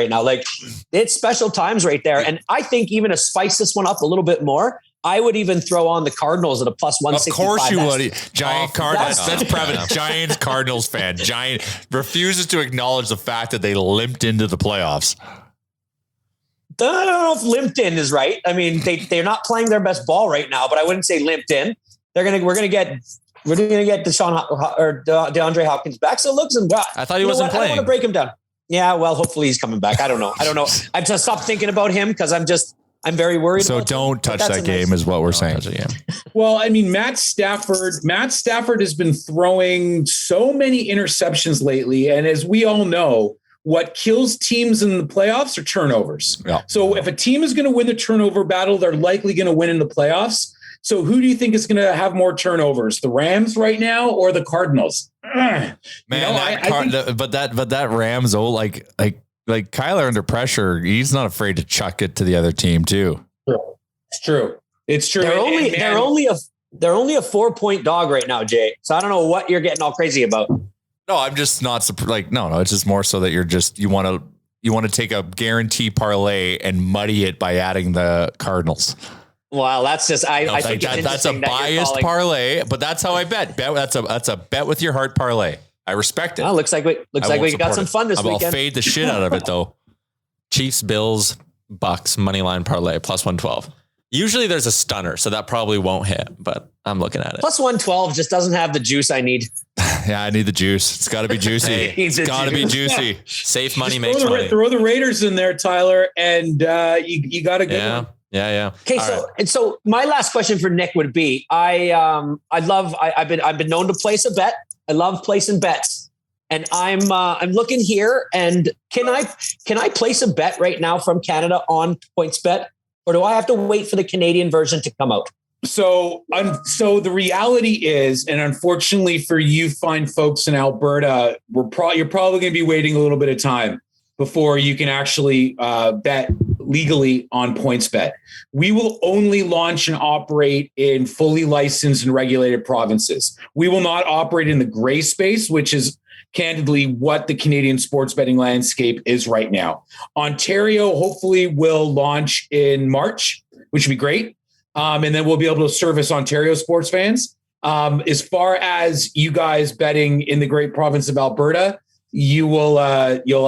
now. Like it's special times right there. And I think even to spice this one up a little bit more, I would even throw on the Cardinals at a +165. Of course you would. Giant Cardinals. That's private. Giant Cardinals fan. Giant refuses to acknowledge the fact that they limped into the playoffs. I don't know if limped in is right. I mean, they're not playing their best ball right now, but I wouldn't say limped in. We're gonna get DeAndre Hopkins back. So it looks and I thought he wasn't playing. I don't want to break him down. Yeah, well, hopefully he's coming back. I don't know. I've just stopped thinking about him because I'm very worried. So don't touch that game is what we're saying. Well, I mean, Matt Stafford has been throwing so many interceptions lately. And as we all know, what kills teams in the playoffs are turnovers. Yeah. So if a team is going to win the turnover battle, they're likely going to win in the playoffs. So who do you think is going to have more turnovers, the Rams right now or the Cardinals? Man, but that Rams, like Kyler under pressure, he's not afraid to chuck it to the other team too. It's true. They're only a 4-point dog right now, Jay. So I don't know what you're getting all crazy about. No, I'm just not like, no, it's just more so that you want to take a guarantee parlay and muddy it by adding the Cardinals. Well, that's just, I think that's a biased parlay, but that's how I bet. That's a bet with your heart parlay. I respect it. Well, looks like we got some fun this weekend. I'll fade the shit out of it though. Chiefs, Bills, Bucks, moneyline parlay, plus 112. Usually there's a stunner, so that probably won't hit, but I'm looking at it. Plus 112 just doesn't have the juice I need. Yeah, I need the juice. It's got to be juicy. It's got to be juicy. Safe money makes money. Throw the Raiders in there, Tyler, and you got a good one. Yeah. Okay, so my last question for Nick would be: I've been known to place a bet. I love placing bets, and I'm looking here. And can I place a bet right now from Canada on PointsBet, or do I have to wait for the Canadian version to come out? So the reality is, and unfortunately for you fine folks in Alberta, you're probably going to be waiting a little bit of time before you can actually bet legally on PointsBet. We will only launch and operate in fully licensed and regulated provinces. We will not operate in the gray space, which is candidly what the Canadian sports betting landscape is right now. Ontario hopefully will launch in March, which would be great. And then we'll be able to service Ontario sports fans. As far as you guys betting in the great province of Alberta, you'll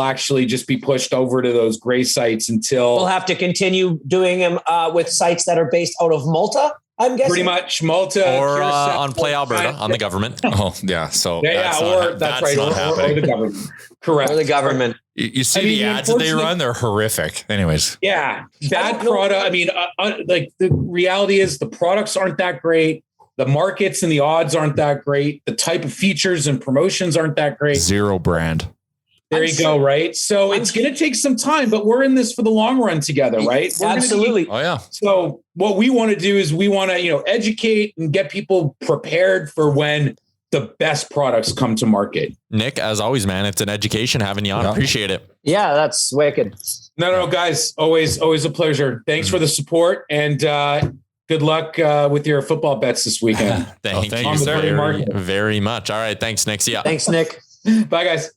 actually just be pushed over to those gray sites until we'll have to continue doing them with sites that are based out of Malta. I'm guessing pretty much Malta or on Play Alberta on the government. Oh yeah, so that's right, or the government. Correct. Or the government. You see the ads that they run; they're horrific. Anyways, yeah, bad product. I mean, like the reality is the products aren't that great. The markets and the odds aren't that great. The type of features and promotions aren't that great. Zero brand. There you go. Right. So it's going to take some time, but we're in this for the long run together, right? Absolutely. Oh yeah. So what we want to do is we want to, educate and get people prepared for when the best products come to market. Nick, as always, man, it's an education having you on. Yeah. Appreciate it. Yeah, that's wicked. No, guys, always a pleasure. Thanks for the support and good luck with your football bets this weekend. Thank you, sir. Very much. All right. Thanks, Nick. See ya. Thanks, Nick. Bye, guys.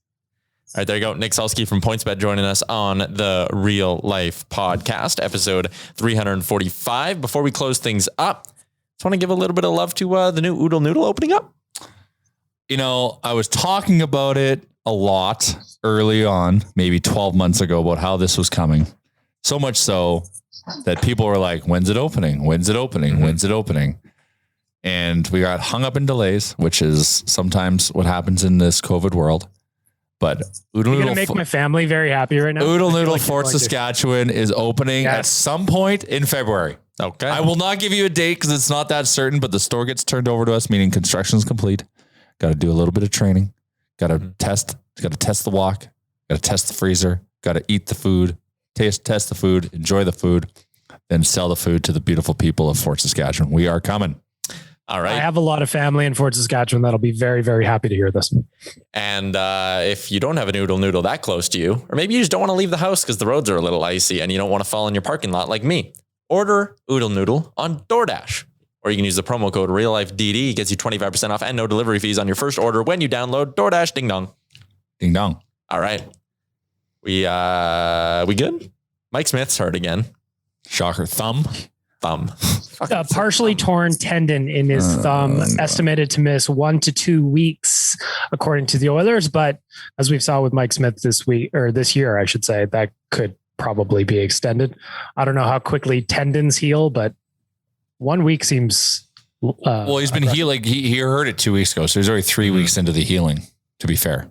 All right, there you go. Nic Sulsky from PointsBet joining us on the Real Life Podcast, episode 345. Before we close things up, just want to give a little bit of love to the new Oodle Noodle opening up. I was talking about it a lot early on, maybe 12 months ago, about how this was coming. So much so that people were like, when's it opening? When's it opening? Mm-hmm. When's it opening? And we got hung up in delays, which is sometimes what happens in this COVID world. But Oodle Noodle make my family very happy right now. Oodle Noodle Fort Saskatchewan is opening at some point in February. Okay. I will not give you a date because it's not that certain, but the store gets turned over to us, meaning construction is complete. Got to do a little bit of training. Got to test the wok. Got to test the freezer. Got to eat the food, test the food, enjoy the food, then sell the food to the beautiful people of Fort Saskatchewan. We are coming. All right. I have a lot of family in Fort Saskatchewan that'll be very, very happy to hear this. And if you don't have an Oodle Noodle that close to you, or maybe you just don't want to leave the house because the roads are a little icy and you don't want to fall in your parking lot like me, order Oodle Noodle on DoorDash. Or you can use the promo code RealLifeDD. It gets you 25% off and no delivery fees on your first order when you download DoorDash. Ding dong. Ding dong. All right. We good? Mike Smith's hurt again. Shocker. Thumb. A partially torn tendon in his thumb, estimated to miss 1 to 2 weeks, according to the Oilers. But as we saw with Mike Smith this year, I should say, that could probably be extended. I don't know how quickly tendons heal, but 1 week seems. Well, he's been healing. He heard it 2 weeks ago, so he's already 3 weeks into the healing. To be fair.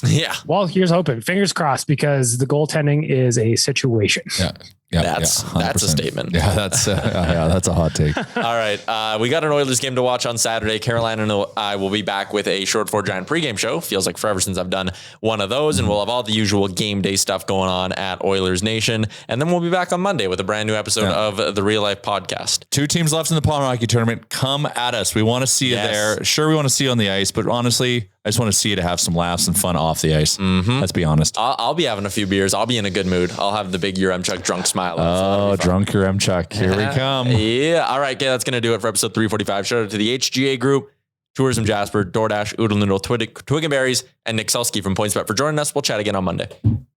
Yeah. Well, here's hoping. Fingers crossed, because the goaltending is a situation. Yeah. That's a statement. Yeah, that's a hot take. All right. We got an Oilers game to watch on Saturday. Carolina and I will be back with a Short for Giant pregame show. Feels like forever since I've done one of those. And we'll have all the usual game day stuff going on at Oilers Nation. And then we'll be back on Monday with a brand new episode of the Real Life Podcast. 2 teams left in the Palm Hockey Tournament. Come at us. We want to see you there. Sure, we want to see you on the ice, but honestly, I just want to see you to have some laughs and fun off the ice. Mm-hmm. Let's be honest. I'll be having a few beers. I'll be in a good mood. I'll have the big Uremchuk drunk smile. Oh, drunk Uremchuk. Here we come. Yeah. All right. Okay, that's going to do it for episode 345. Shout out to the HGA group. Tourism Jasper, DoorDash, Oodle Noodle, Twig and Berries, and Nic Sulsky from PointsBet for joining us. We'll chat again on Monday.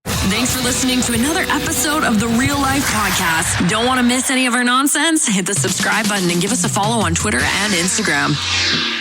Thanks for listening to another episode of the Real Life Podcast. Don't want to miss any of our nonsense? Hit the subscribe button and give us a follow on Twitter and Instagram.